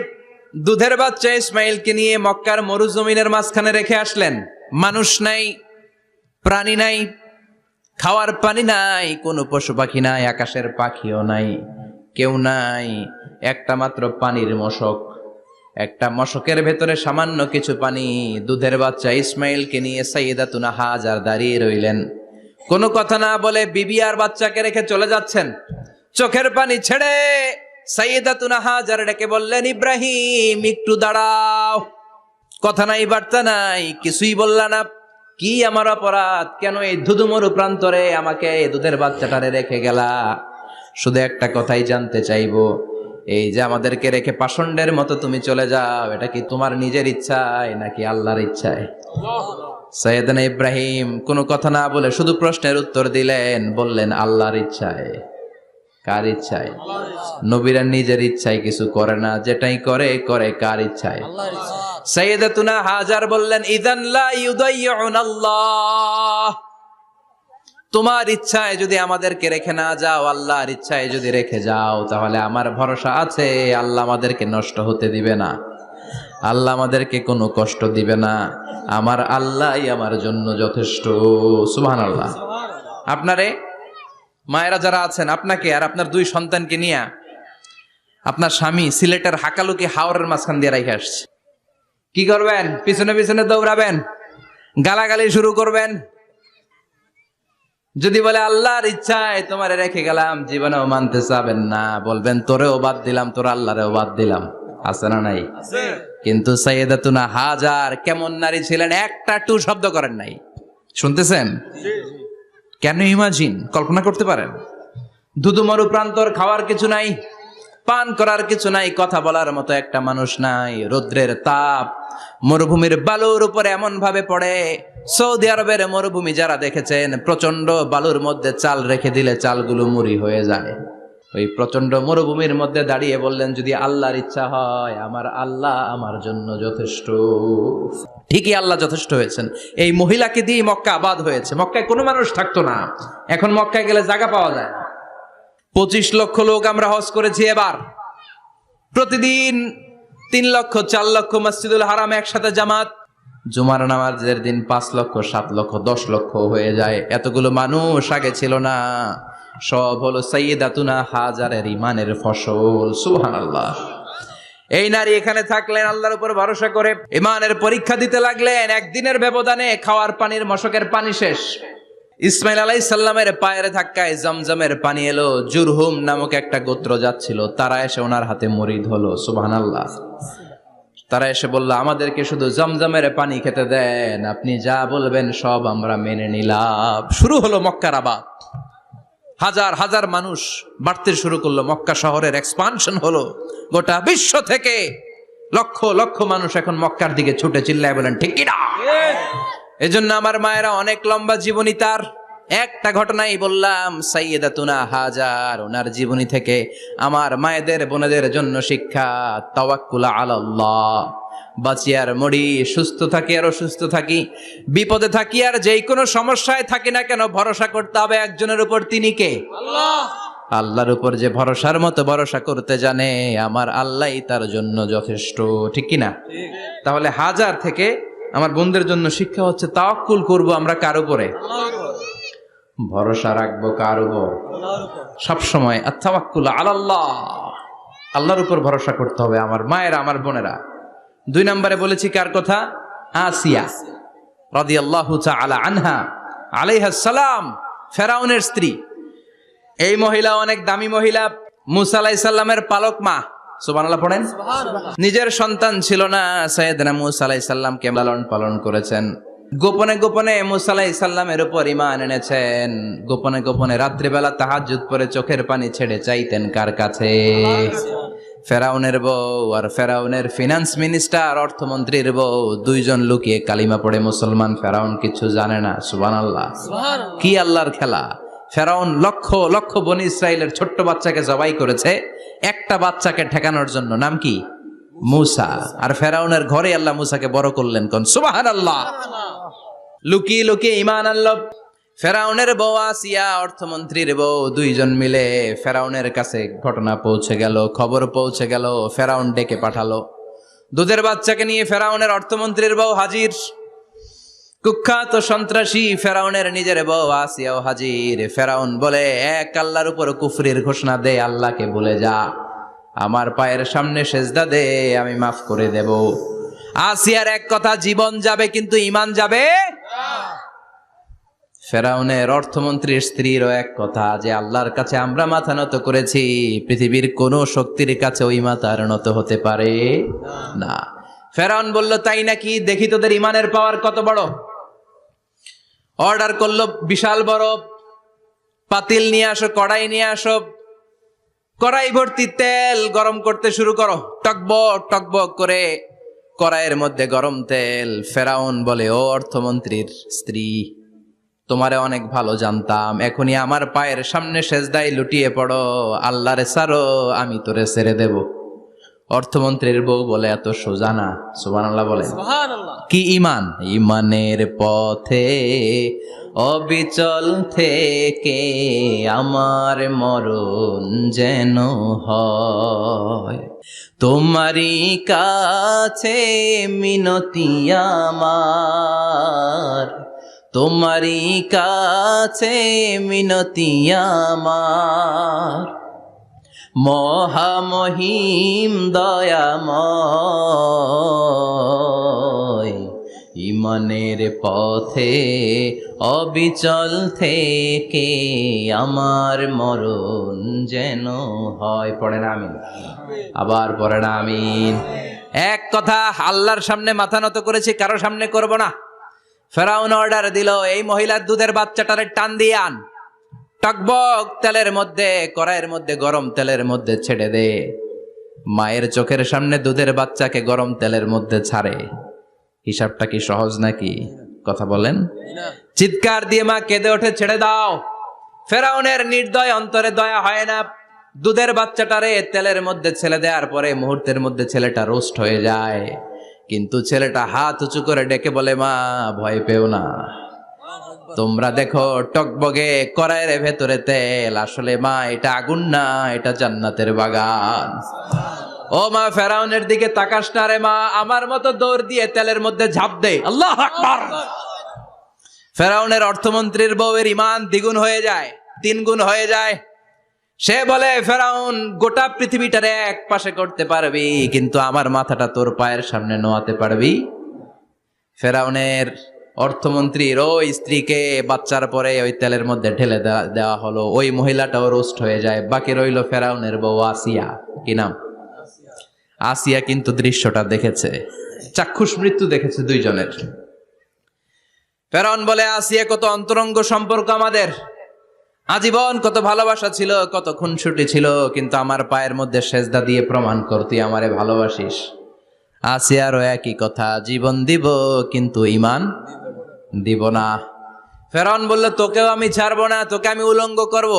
Speaker 1: দুধের বাচ্চা ইসমাইলকে নিয়ে মক্কার মরুজমিনের মাঝখানে রেখে আসলেন। মানুষ নাই, প্রাণী নাই, খাওয়ার পানি নাই, কোনো পশু পাখি নাই, আকাশের পাখিও নাই, কেউ নাই, একটা মাত্র পানির মশক। একটা মশকের ভেতরে সামান্য কিছু পানি। দুধের বাচ্চা ইসমাইলকে নিয়ে সাইয়্যিদাতুনা হাজার দাঁড়িয়ে রইলেন। কোনো কথা না বলে বিবি আর বাচ্চাকে রেখে চলে যাচ্ছেন। চোখের পানি ছেড়ে সাইয়্যিদাতুনা হাজার ডেকে বললেন, ইব্রাহিম একটু দাঁড়াও। কথা নাই, বার্তা নাই, কিছুই বললা না। কি আমার অপরাধ? কেন এই ধুধুমরু প্রান্তরে আমাকে দুধের বাচ্চাটারে রেখে গেলা? শুধু একটা কথাই জানতে চাইবো, এই যে আমাদেরকে রেখে পাষণ্ডের মতো তুমি চলে যাও, এটা কি তোমার নিজের ইচ্ছায় নাকি আল্লাহর ইচ্ছায়? সাইয়েদনা ইব্রাহিম কোনো কথা না বলে শুধু প্রশ্নের উত্তর দিলেন, বললেন আল্লাহর ইচ্ছায়। কার ইচ্ছায়? নবীরা নিজের ইচ্ছায় কিছু করে না, যেটাই করে করে কার ইচ্ছায়? সাইয়্যিদাতুনা হাজার বললেন, ইযান লা ইউদাইয়ুনাল্লাহ, তোমার ইচ্ছায় যদি আমাদেরকে রেখে না যাও, আল্লাহর ইচ্ছায় যদি রেখে যাও, তাহলে আমার ভরসা আছে আল্লাহ আমাদেরকে নষ্ট হতে দিবে না, আল্লাহ আমাদেরকে কোনো কষ্ট দিবে না, আমার আল্লাহই আমার জন্য যথেষ্ট। সুবহানাল্লাহ। আপনারে মায়েরা যারা আছেন, আপনাকে আর আপনার দুই সন্তানকে নিয়ে আপনার স্বামী সিলেটের হাকালুকি হাওরের মাঝখান দিয়ে রেখে আসছে। কি করবেন? পিছনে পিছনে দৌড়াবেন, গালাগালি শুরু করবেন। যদি বলে আল্লাহর ইচ্ছায় তোমারে রেখে গেলাম, জীবনেও মানতে চাবেন না, বলবেন তোরেও বাদ দিলাম, তোর আল্লাহরেও বাদ দিলাম। আছে না নাই? কিন্তু সাইয়্যিদাতুনা হাজার কেমন নারী ছিলেন, একটা টু শব্দ করেন নাই। শুনতেছেন? কেন ইমাজিন, কল্পনা করতে পারেন? ধুধুমরু প্রান্তর, খাওয়ার কিছু নাই, পান করার কিছু নাই, কথা বলার মতো একটা মানুষ নাই, রৌদ্রের তাপ মরুভূমির বালুর উপরে এমন ভাবে পড়ে। সৌদি আরবের মরুভূমি যারা দেখেছেন, প্রচন্ড বালুর মধ্যে চাল রেখে দিলে চালগুলো মুড়ি হয়ে যায়। ওই প্রচন্ড মরুভূমির মধ্যে দাঁড়িয়ে বললেন, যদি আল্লাহর ইচ্ছা হয়, আমার আল্লাহ আমার জন্য যথেষ্ট। ঠিকই আল্লাহ যথেষ্ট হয়েছেন। এই মহিলাকে দিয়ে মক্কা আবাদ হয়েছে। মক্কায় কোনো মানুষ থাকতো না, এখন মক্কায় গেলে জায়গা পাওয়া যায়। 25 লক্ষ লোক আমরা হজ করেছি এবার। প্রতিদিন 3 লক্ষ 4 লক্ষ মসজিদুল হারাম একসাথে জামাত। জুমার নামাজের দিন 5 লক্ষ 7 লক্ষ 10 লক্ষ হয়ে যায়। এতগুলো মানুষ আগে ছিল না। সব হলো সাইয়্যিদাতুনা হাজারের ইমানের ফসল। সুবহানাল্লাহ। এই নারী এখানে থাকলেন আল্লাহর উপর ভরসা করে, ইমানের পরীক্ষা দিতে লাগলেন। একদিনের ব্যবধানে খাওয়ার পানির মশকের পানি শেষ। ইসমাইল আলাইহিস সালামের পায়ের ধাক্কায় জমজমের পানি এলো। জুরহুম নামক একটা গোত্র যাচ্ছিল, তারা এসে ওনার হাতে মরিদ হলো। সুবহানাল্লাহ। তারা এসে বলল, আমাদেরকে শুধু জমজমের পানি খেতে দেন, আপনি যা বলবেন সব আমরা মেনে নিলাম। শুরু হলো মক্কার আবাদ। হাজার হাজার মানুষ বাড়তে শুরু করলো, মক্কা শহরের এক্সপানশন হলো। গোটা বিশ্ব থেকে লক্ষ লক্ষ মানুষ এখন মক্কার দিকে ছুটে চিল্লায় বলেন ঠিক কি না? এজন্য আমার মায়েরা অনেক লম্বা জীবনী, তার একটা ঘটনাই বললাম। সাইয়্যিদাতুনা হাজার, ওনার জীবনী থেকে আমার মায়েদের বোনেদের জন্য শিক্ষা, তাওয়াক্কুল আলাল্লাহ। বাঁচি আর মরি, সুস্থ থাকি আর অসুস্থ থাকি, বিপদে থাকি আর যেই কোনো সমস্যায় থাকি না কেন, ভরসা করতে হবে একজনের উপর। তিনি কে? আল্লাহ। আল্লাহর উপর যে ভরসার মতো ভরসা করতে জানে, আমার আল্লাহই তার জন্য যথেষ্ট। ঠিক কিনা? তাহলে হাজার থেকে আমার বোনদের জন্য শিক্ষা হচ্ছে, তাওয়াক্কুল করব আমরা কার উপরে? ভরসা রাখবো কার উপর? সবসময় আত-তাওয়াক্কুল আলাল্লাহ, আল্লাহর উপর ভরসা করতে হবে। আমার মায়েরা, আমার বোনেরা। 2 নম্বরে বলেছি কার কথা? আসিয়া রাদিয়াল্লাহু তাআলা আনহা আলাইহাস সালাম, ফেরাউনের স্ত্রী। এই মহিলা অনেক দামি মহিলা, মুসা আলাইহিস সালামের পালক মা। সুবহানাল্লাহ পড়েন। নিজের সন্তান ছিল না, সাইয়েদনা মুসা আলাইহিস সালামকে লালন পালন করেছেন। গোপনে গোপনে মুসা আলাইহিস সালামের উপর ঈমান এনেছেন, গোপনে গোপনে রাত্রিবেলা তাহাজ্জুদ পড়ে চোখের পানি ছেড়ে চাইতেন কার কাছে? ফেরাউনের বউ আর ফেরাউনের ফিনান্স মিনিস্টার, অর্থমন্ত্রীর বউ, দুইজন লুকিয়ে কালিমা পড়ে মুসলমান। ফেরাউন কিছু জানে না। সুবহানাল্লাহ। কি আল্লাহর খেলা! ফেরাউন লক্ষ লক্ষ বনি ইসরাইলের ছোট্ট বাচ্চাকে জবাই করেছে একটা বাচ্চাকে ঠেকানোর জন্য। নাম কি? মুসা। আর ফেরাউনের ঘরে আল্লাহ মুসাকে বড় করলেন। কোন সুবহানাল্লাহ। লুকিয়ে লুকিয়ে ঈমান আনলো। ফেরাউনের বউ আসিয়া, অর্থমন্ত্রীর বউ, দুইজন মিলে ফেরাউনের কাছে ঘটনা পৌঁছে গেল, খবর পৌঁছে গেল। ফেরাউন ডেকে পাঠালো দুধের বাচ্চাকে নিয়ে। ফেরাউনের অর্থমন্ত্রীর বউ হাজির। কুখ্যাত সন্ত্রাসী ফেরাউনের নিজের বউ আসিয়াও হাজির। ফেরাউন বলে, এক আল্লাহর উপর কুফরির ঘোষণা দে, আল্লাহকে ভুলে যা, আমার পায়ের সামনে সেজদা দে, আমি মাফ করে দেব। আসিয়ার এক কথা, জীবন যাবে কিন্তু ঈমান যাবে না। ফেরাউনের অর্থমন্ত্রীর স্ত্রীরও এক কথা, যে আল্লাহর কাছে আমরা মাথা নত করেছি, পৃথিবীর কোন শক্তির কাছে ওই মাথার নত হতে পারে না। ফেরাউন বলল, তাই নাকি? দেখি তোদের ঈমানের পাওয়ার কত বড়। অর্ডার করলো, বিশাল বড় পাতিল নিয়ে আসো, কড়াই নিয়ে আসো, কড়াই ভর্তি তেল গরম করতে শুরু করো। টকবক টকবক করে কড়াইয়ের মধ্যে গরম তেল। ফেরাউন বলে, ও অর্থমন্ত্রীর স্ত্রী, তোমারে অনেক ভালো জানতাম, এখনই আমার পায়ের সামনে সেজদায় লুটিয়ে পড়ো, আল্লাহরে ছাড়ো, আমি তোরে ছেড়ে দেব। অর্থমন্ত্রীর বউ বলে, এত সোজা না। সুবহানাল্লাহ বলেন। কি ঈমান! ঈমানের পথে অবিচল থেকে আমার মরণ যেন হয়, তোমারই কাছে মিনতি আমার, তোমারই কাছে মিনতি আমার, মহামহিম দয়াময়, ঈমানের পথে অবিচল থেকে আমার মরণ যেন হয়। পড়েন আমিন। আবার পড়েন আমিন। এক কথা, আল্লাহর সামনে মাথা নত করেছি, কারো সামনে করব না। ফেরাউন অর্ডার দিল, এই মহিলার দুধের বাচ্চাটারে টান দিয়ে আন, টকবক তেলের মধ্যে, কড়াইয়ের মধ্যে গরম তেলের মধ্যে ছেড়ে দে। মায়ের চোখের সামনে দুধের বাচ্চাকে গরম তেলের মধ্যে ছাড়ে। হিসাবটা কি সহজ নাকি? কথা বলেন। চিৎকার দিয়ে মা কেঁদে ওঠে, ছেড়ে দাও। ফেরাউনের নির্দয় অন্তরে দয়া হয় না। দুধের বাচ্চাটারে তেলের মধ্যে ছেড়ে দেওয়ার পরে মুহূর্তের মধ্যে ছেলেটা রোস্ট হয়ে যায়। কিন্তু ছেলেটা হাত উঁচু করে ডেকে বলে, মা ভয় পেও না, তোমরা দেখো টকবগে কড়াইয়ের ভেতরে তেল, আসলে মা এটা আগুন না, এটা জান্নাতের বাগান। ও মা, ফেরাউনের দিকে তাকাস না রে মা, আমার মতো দৌড় দিয়ে তেলের মধ্যে ঝাঁপ দে। আল্লাহু আকবার। ফেরাউনের অর্থমন্ত্রীর বউয়ের ঈমান দ্বিগুণ হয়ে যায়, 3 গুণ হয়ে যায়। সে বলে, ফেরাউন, গোটা পৃথিবীটারে এক পাশে করতে পারবি, কিন্তু আমার মাথাটা তোর পায়ের সামনে নোয়াতে পারবি? ফেরাউনের অর্থমন্ত্রীর ওই স্ত্রীকে বাচ্চার পরে ওই তেলের মধ্যে ঢেলে দেওয়া হলো। ওই মহিলাটাও রোস্ট হয়ে যায়। বাকি রইল ফেরাউনের বউ আসিয়া। কি নাম? আসিয়া কিন্তু দৃশ্যটা দেখেছে, চাক্ষুষ মৃত্যু দেখেছে দুইজনের। ফেরাউন বলে, আসিয়া, কত অন্তরঙ্গ সম্পর্ক আমাদের, আজীবন কত ভালোবাসা ছিল, কত খুনসুটি ছিল, কিন্তু আমার পায়ের মধ্যে সেজদা দিয়ে প্রমাণ কর তুই আমারে ভালোবাসিস। আসিয়ারও একই কথা, জীবন দিব কিন্তু ঈমান দিব না। ফেরাউন বলল, তোকেও আমি ছাড়বো না, তোকে আমি উলঙ্গ করব।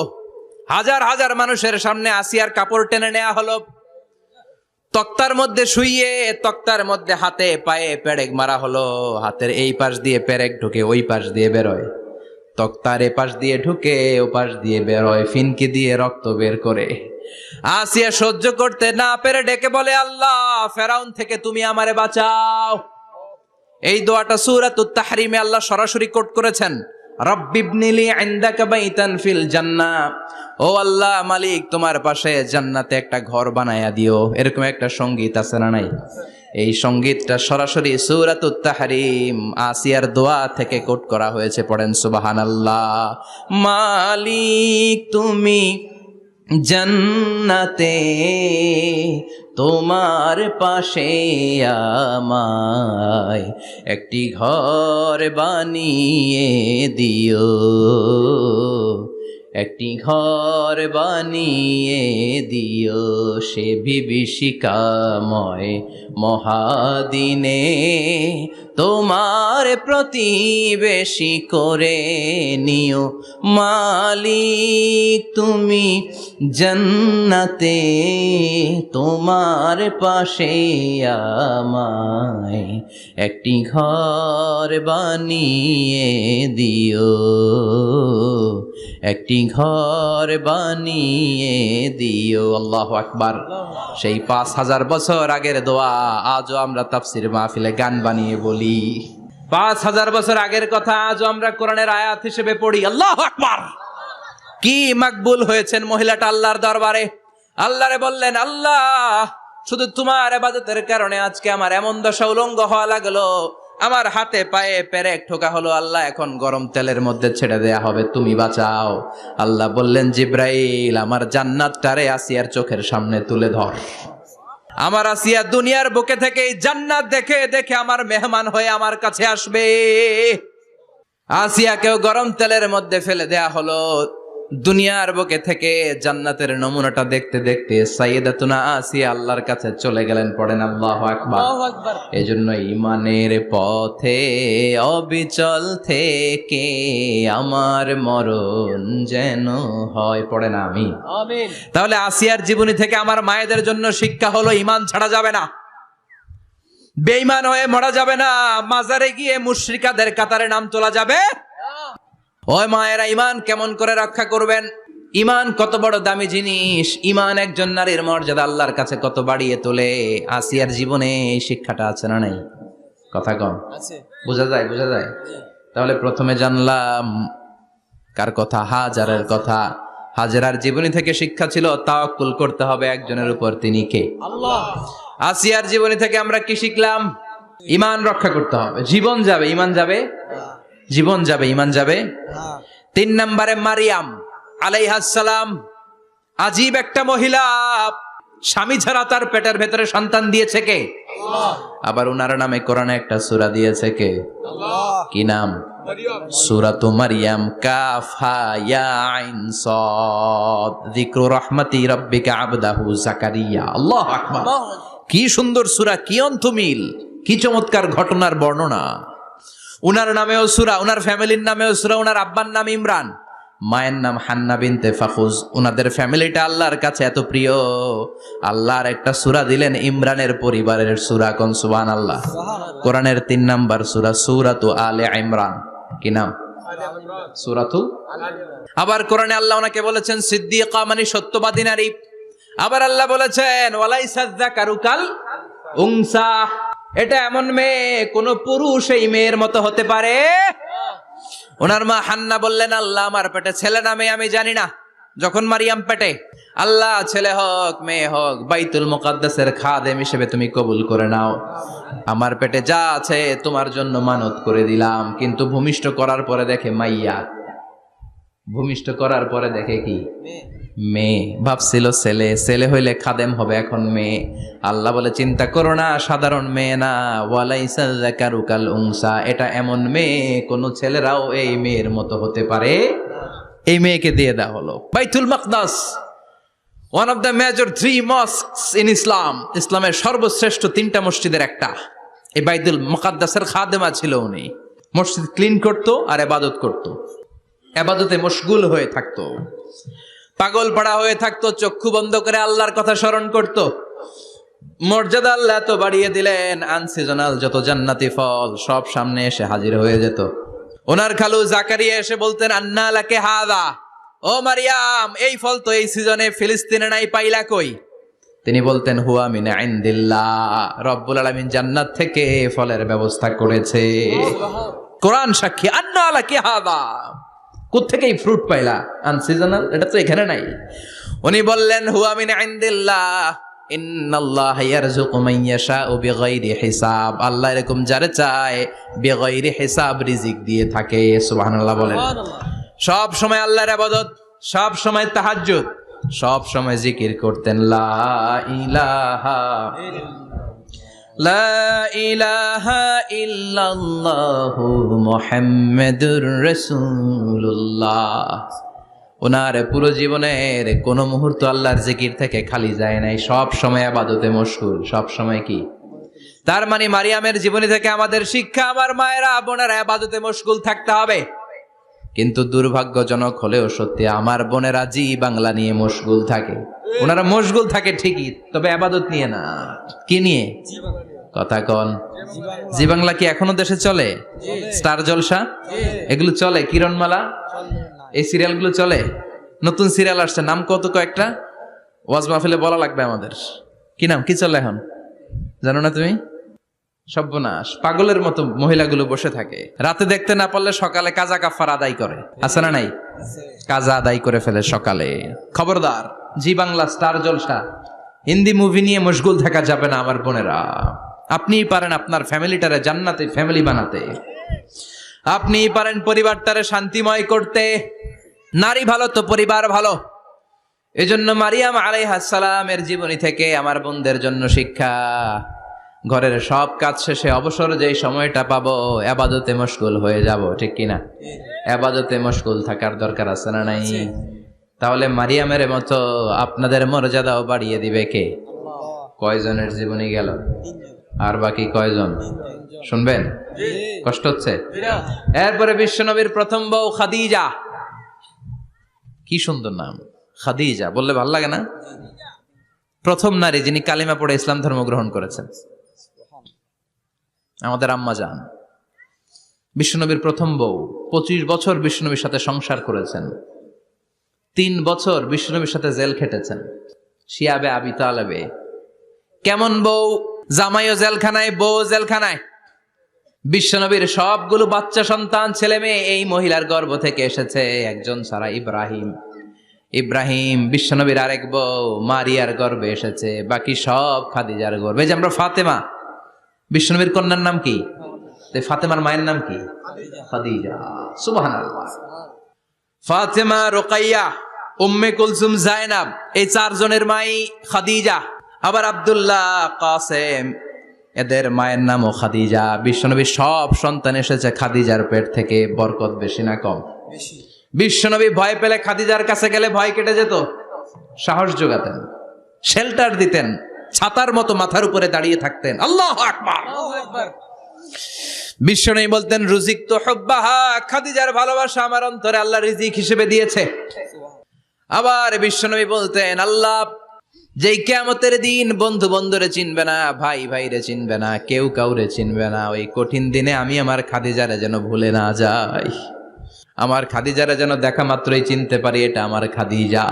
Speaker 1: হাজার হাজার মানুষের সামনে আসিয়ার কাপড় টেনে নেওয়া হলো, তক্তার মধ্যে শুইয়ে তক্তার মধ্যে হাতে পায়ে পেরেক মারা হলো। হাতের এই পাশ দিয়ে পেরেক ঢুকে ওই পাশ দিয়ে বেরোয়, তক্তার এ পাশ দিয়ে ঢুকে ও পাশ দিয়ে বেরোয়, ফিনকি দিয়ে রক্ত বের করে। আসিয়া সহ্য করতে না পেরে ডেকে বলে, আল্লাহ, ফেরাউন থেকে তুমি আমারে বাঁচাও। এই দোয়াটা সূরাতুত তাহরিমে আল্লাহ সরাসরি কোট করেছেন, রব্বিবনিলি ইনদাকা বাইতান ফিল জান্নাহ। ও আল্লাহ মালিক, তোমার পাশে জান্নাতে একটা ঘর বানায়া দিও। এরকম একটা সঙ্গীত আছে না নাই? এই সঙ্গীতটা সরাসরি সূরাতুত তাহরিম আসিয়ার দোয়া থেকে কোট করা হয়েছে। পড়েন সুবহানাল্লাহ। মালিক তুমি জান্নাতে তোমার পাশে আমায় একটি ঘর বানিয়ে দিও, একটি ঘর বানিয়ে দিও সে বিভীষিকাময় মহাদিনে, তোমার প্রতিবেশী করে নিও মালিক তুমি জান্নাতে, তোমার পাশে আমায় একটি ঘর বানিয়ে দিও, একটি ঘর বানিয়ে দিও। আল্লাহু আকবার। সেই ৫,০০০ বছর আগের দোয়া আজও আমরা তাফসির মাহফিলে গান বানিয়ে বলি। ৫,০০০ বছর আগের কথা আজও আমরা কোরআনের আয়াত হিসেবে পড়ি। আল্লাহু আকবার। কি মাকবুল হয়েছেন মহিলাটা আল্লাহর দরবারে। আল্লাহরে বললেন, আল্লাহ শুধু তোমার ইবাদতের কারণে আজকে আমার এমন দশা উলঙ্গ হওয়া লাগলো, আমার হাতে পায়ে পেরেক ঠোকা হলো, আল্লাহ এখন গরম তেলের মধ্যে ছেড়ে দেয়া হবে, তুমি বাঁচাও। আল্লাহ বললেন, জিব্রাইল আমার জান্নাতটারে আসিয়ার চোখের সামনে তুলে ধর। আমার আসিয়া দুনিয়ার বুকে থেকে এই জান্নাত দেখে দেখে আমার মেহমান হয়ে আমার কাছে আসবে। আসিয়াকেও গরম তেলের মধ্যে ফেলে দেয়া হলো। দুনিয়ার বুকে থেকে জান্নাতের নমুনাটা দেখতে দেখতে সাইয়েদাতুনা আসিয়া আল্লাহর কাছে চলে গেলেন। পড়েন আল্লাহু আকবার। এজন্য ঈমানের পথে অবিচল থেকে আমার মরণ যেন হয়। পড়েন আমিন। আমিন। তাহলে আসিয়ার জীবনী থেকে আমার মায়েদের জন্য শিক্ষা হলো, ঈমান ছাড়া যাবে না, বেঈমান হয়ে মরা যাবে না, মাজারে গিয়ে মুশরিকাদের কাতারে নাম তোলা যাবে। ওই মায়েরা ঈমান কেমন করে রক্ষা করবেন? ঈমান কত বড় দামি জিনিস। ঈমান একজন নারীর মর্যাদা আল্লাহর কাছে কত বাড়িয়ে তোলে। আসিয়ার জীবনে এই শিক্ষাটা আছে না নাই? কথা কম আছে। বোঝা যায়, বোঝা যায়। তাহলে প্রথমে জানলাম কার কথা? হাজারের কথা। হাজেরার জীবনী থেকে শিক্ষা ছিল তাওয়াক্কুল করতে হবে একজনের উপর, তিনি কে? আল্লাহ। আসিয়ার জীবনী থেকে আমরা কি শিখলাম? ঈমান রক্ষা করতে হবে। জীবন যাবে, ঈমান যাবে, জীবন যাবে, ঈমান যাবে। ৩ নম্বরে মারিয়াম আলাইহাস সালাম, আজীব একটা মহিলা। স্বামী ছাড়া তার পেটের ভেতরে সন্তান দিয়েছে কে? আল্লাহ। আবার উনার নামে কোরআনে একটা সূরা দিয়েছে কে? আল্লাহ। কি নাম? সূরাতু মারিয়াম। কাফ হা ইয়া আইন সাদ, যিকরু রাহমাতি রাব্বিকা আবদাহু জাকারিয়া। আল্লাহু আকবার। কি সুন্দর সূরা, কি অন্তমিল, কি চমৎকার ঘটনার বর্ণনা। উনার নামেও সূরা, উনার ফ্যামিলির নামেও সূরা। উনার আব্বার নাম ইমরান, মায়ের নাম হান্না বিনতে ফাখুজ। উনাদের ফ্যামিলিটা আল্লাহর কাছে এত প্রিয়, আল্লাহর একটা সূরা দিলেন ইমরানের পরিবারের সূরা। কোন সুবহানাল্লাহ। কোরআনের ৩ নাম্বার সূরা, সূরাতু আলে ইমরান। কি নাম? সূরাতু। আবার কোরআনে আল্লাহ ওনাকে বলেছেন সিদ্দিকা, মানে সত্যবাদী নারী। আবার আল্লাহ বলেছেন ওয়ালাইসা যাকারু কাল উনসা, এটা এমন মেয়ে কোন পুরুষ এই মেয়ের মতো হতে পারে? ওনার মা হান্না বললেন, আল্লাহ আমার পেটে ছেলে না মেয়ে আমি জানি না। যখন মারিয়াম পেটে, আল্লাহ ছেলে হোক মেয়ে হোক বাইতুল মুকাদ্দাসের খাদেম হিসেবে তুমি কবুল করে নাও। আমার পেটে যা আছে তোমার জন্য মানত করে দিলাম। কিন্তু ভূমিষ্ঠ করার পরে দেখে মাইয়া, ভূমিষ্ঠ করার পরে দেখে কি? মেয়ে। ভাবছিল ছেলে, ছেলে হইলে খাদেম হবে, এখন মেয়ে। আল্লাহ বলে চিন্তা করো না, সাধারণ মেয়ে না। ওয়ালাইসা যাকারু কাল উনসা, এটা এমন মেয়ে কোন ছেলেরাও এই মেয়ের মতো হতে পারে। এই মেয়েকে দিয়ে দেওয়া হলো Baitul Maqdas, one of the major 3 mosques in Islam. ইসলামের সর্বশ্রেষ্ঠ 3টা মসজিদের একটা। এই বাইতুল মুকাদ্দাসের খাদেমা ছিল উনি। মসজিদ ক্লিন করতো আর ইবাদত করতো, ইবাদতে মশগুল হয়ে থাকতো, পাগল পাড়া হয়ে থাকতো, চক্ষু বন্ধ করে আল্লাহর কথা স্মরণ করত। মর্যাদা আল্লাহ এত বাড়িয়ে দিলেন, আনসিজনাল যত জান্নাতি ফল সব সামনে এসে হাজির হয়ে যেত। ওনার খালু জাকারিয়া এসে বলতেন, আন্না লাকে হাদা, ও মারিয়াম এই ফল তো এই সিজনে ফিলিস্তিনে নাই, পাইলা কই? তিনি বলতেন, হুয়া মিন ইনদিল্লাহ, রব্বুল আলামিন জান্নাত থেকে ফলের ব্যবস্থা করেছে। কোরআন সাক্ষী, আন্না লাকে হাদা, কোত্থেকে এই ফ্রুট পাইলা? আনসিজনাল, এটা তো এখানে নাই। উনি বললেন, হুয়া মিন ইনদিল্লাহ, ইন্নাল্লাহা ইয়ারযুকু মান ইয়াশাউ বিগাইরি হিসাব। আল্লাহ এরকম যারে চায় বিগাইরি হিসাব রিজিক দিয়ে থাকে। সুবহানাল্লাহ বলেন। সব সময় আল্লাহর ইবাদত, সব সময় তাহাজ্জুদ, সব সময় জিকির করতেন লা ইলাহা লা ইলাহা ইল্লাল্লাহু মুহাম্মাদুর রাসূলুল্লাহ। ওনার পুরো জীবনের কোনো মুহূর্ত আল্লাহর জিকির থেকে খালি যায় নাই, সব সময় ইবাদতে মশগুল, সব সময় কি। তার মানে মারিয়ামের জীবনী থেকে আমাদের শিক্ষা, আমার মায়েরা বোনেরা ইবাদতে মশগুল থাকতে হবে। কিন্তু দুর্ভাগ্যজনক হলেও সত্যি, আমার বোনেরা জি বাংলা নিয়ে মশগুল থাকে। ওনারা মশগুল থাকে ঠিকই, তবে ইবাদত নিয়ে না। কি নিয়ে? কথা কন। জি বাংলা কি এখনো দেশে চলে? স্টার জলসা এগুলো চলে? কিরণমালা, এই সিরিয়ালগুলো চলে? নতুন সিরিয়াল আসছে, নাম কত কয়েকটা, ওয়াজ মাহফিলে বলা লাগবে আমাদের। কি নাম, কি চলে এখন জানো না তুমি? সর্বনাশ, পাগলের মতো মহিলাগুলো বসে থাকে, রাতে দেখতে না পারলে সকালে কাজা কাফার আদায় করে, আছে না নাই? কাজা আদায় করে ফেলে সকালে। খবরদার, জি বাংলা, স্টার জলসা, হিন্দি মুভি নিয়ে মশগুল থাকা যাবে না আমার বোনেরা। আপনিই পারেন আপনার ফ্যামিলিটারে জান্নাতে ফ্যামিলি বানাতে, আপনিই পারেন পরিবারটারে শান্তিময় করতে। নারী ভালো তো পরিবার ভালো। এজন্য মারিয়াম আলাইহিস সালামের জীবনী থেকে আমার বোনদের জন্য শিক্ষা, ঘরের সব কাজ শেষে অবসর যেই সময়টা পাবো ইবাদতে মশগুল হয়ে যাব, ঠিক কিনা? ইবাদতে মশগুল থাকার দরকার আছে না নাই? তাহলে মারিয়ামের মতো আপনাদের মর্যাদাও বাড়িয়ে দিবে কে? কয়জনের জীবনী গেল, আর বাকি কয়জন শুনবেন? কষ্ট হচ্ছে? এরপরে বিশ্বনবীর প্রথম বউ খাদিজা। কি সুন্দর নাম, খাদিজা বললে ভাল লাগে না? প্রথম নারী যিনি কালিমা পড়ে ইসলাম ধর্ম গ্রহণ করেছেন, আমাদের আম্মা জান। বিশ্বনবীর প্রথম বউ, 25 বছর বিশ্বনবীর সাথে সংসার করেছেন, 3 বছর বিশ্বনবীর সাথে জেল খেটেছেন, শিয়াবে আবি তালেবে। কেমন বউ? জামাইও জেলখানায়, বউ জেলখানায়। বিশ্বনবীর সবগুলো বাচ্চা সন্তান, ছেলে মেয়ে এই মহিলার গর্ভ থেকে এসেছে, একজন ছাড়া, ইব্রাহিম। ইব্রাহিম বিশ্বনবীর আরেক বউ মারিয়ার গর্ভে এসেছে, বাকি সব খাদিজার গর্ভে। যে আমরা ফাতেমা, বিশ্বনবীর কন্যার নাম কি? ফাতেমার মায়ের নাম কি? খাদিজা। সুবহানাল্লাহ। ফাতেমা, রোকাইয়া, উম্মে কুলসুম, জায়নাব, এই 4 জনের মাই খাদিজা। আবার আব্দুল্লাহ, কাসেম, এদের মায়ের নামও খাদিজা। বিশ্বনবীর সব সন্তান এসেছে খাদিজার পেট থেকে। বরকত বেশি না কম? বিশ্বনবী ভয় পেলে খাদিজার কাছে গেলে ভয় কেটে যেত, সাহস যোগাতেন, শেল্টার দিতেন, ছাতার মতো মাথার উপরে দাঁড়িয়ে থাকতেন। আল্লাহু আকবার। বিশ্বনবী বলতেন রুজিক তো হুব্বাহা, খাদিজার ভালোবাসা আমার অন্তরে আল্লাহ রিজিক হিসেবে দিয়েছে। আবার বিশ্বনবী বলতেন, আল্লাহ যেই কিয়ামতের দিন বন্ধু বন্ধুরে চিনবে না, ভাই ভাইরে চিনবে না, কেউ কাউরে চিনবে না, ওই কঠিন দিনে আমি আমার খাদিজারে যেন ভুলে না যাই, আমার খাদিজারে যেন দেখা মাত্রই চিনতে পারি এটা আমার খাদিজা।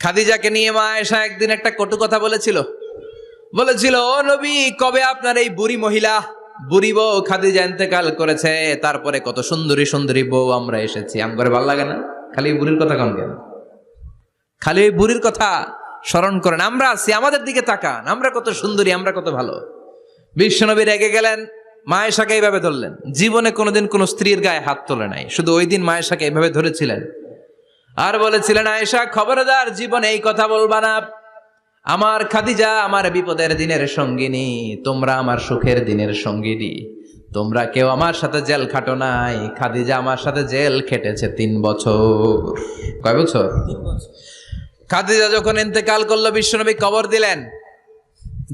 Speaker 1: খাদিজাকে নিয়ে মা আয়েশা একদিন একটা কটু কথা বলেছিল, ও নবী, কবে আপনার এই বুড়ি মহিলা, বুড়ি বউ খাদিজা ইন্তেকাল করেছে, তারপরে কত সুন্দরী সুন্দরী বউ আমরা এসেছি, আমার ভালো লাগে না? খালি বুড়ির কথা কন কেন? খালি ওই বুড়ির কথা স্মরণ করেন। আমরা আছি, আমাদের দিকে তাকান, আমরা কত সুন্দরী, আমরা কত ভালো। বিশ্বনবী রেগে গেলেন, মা আয়েশাকে এইভাবে ধরলেন। জীবনে কোনোদিন কোনো স্ত্রীর গায়ে হাত তোলে নাই, শুধু ওই দিন মা আয়েশাকে এইভাবে ধরেছিলেন আর বলেছিলেন, আয়েশা খবরদার, জীবনে এই কথা বলবা না। আমার খাদিজা আমার বিপদের দিনের সঙ্গিনী, তোমরা আমার সুখের দিনের সঙ্গিনী। তোমরা কেউ আমার সাথে জেল খাটো নাই, খাদিজা আমার সাথে জেল খেটেছে 3 বছর। কয় বছর? 3 বছর। খাদিজা যখন ইন্তেকাল করলো, বিশ্বনবী কবর দিলেন,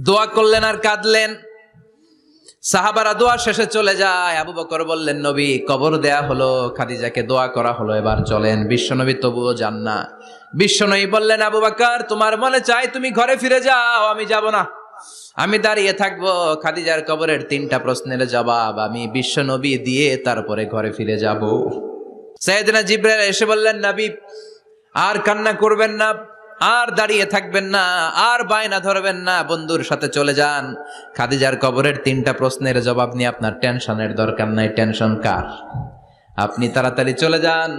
Speaker 1: দোয়া করলেন আর কাঁদলেন। সাহাবারা দোয়া শেষে চলে যায়। আবু বকর বললেন, নবী কবর দেয়া হলো, খাদিজাকে দোয়া করা হলো, এবার চলেন। বিশ্বনবী তবুও যান না। বিশ্বনবী বললেন, আবু বকর তোমার মনে চাই তুমি ঘরে ফিরে যাও, আমি যাব না, আমি দাঁড়িয়ে থাকবো। খাদিজার কবরের 3টা প্রশ্নের জবাব আমি বিশ্বনবী দিয়ে তারপরে ঘরে ফিরে যাব। সাইয়েদনা জিবরাইল এসে বললেন, নবী আর কান্না করবেন না, আর দাঁড়িয়ে থাকবেন না, আর বায়না ধরবেন না, বন্ধুর সাথে চলে যান। খাদিজার কবরের 3টা প্রশ্নের জবাব নিয়ে আপনার টেনশনের দরকার নাই। টেনশন কার? আপনি তাড়াতাড়ি চলে যান।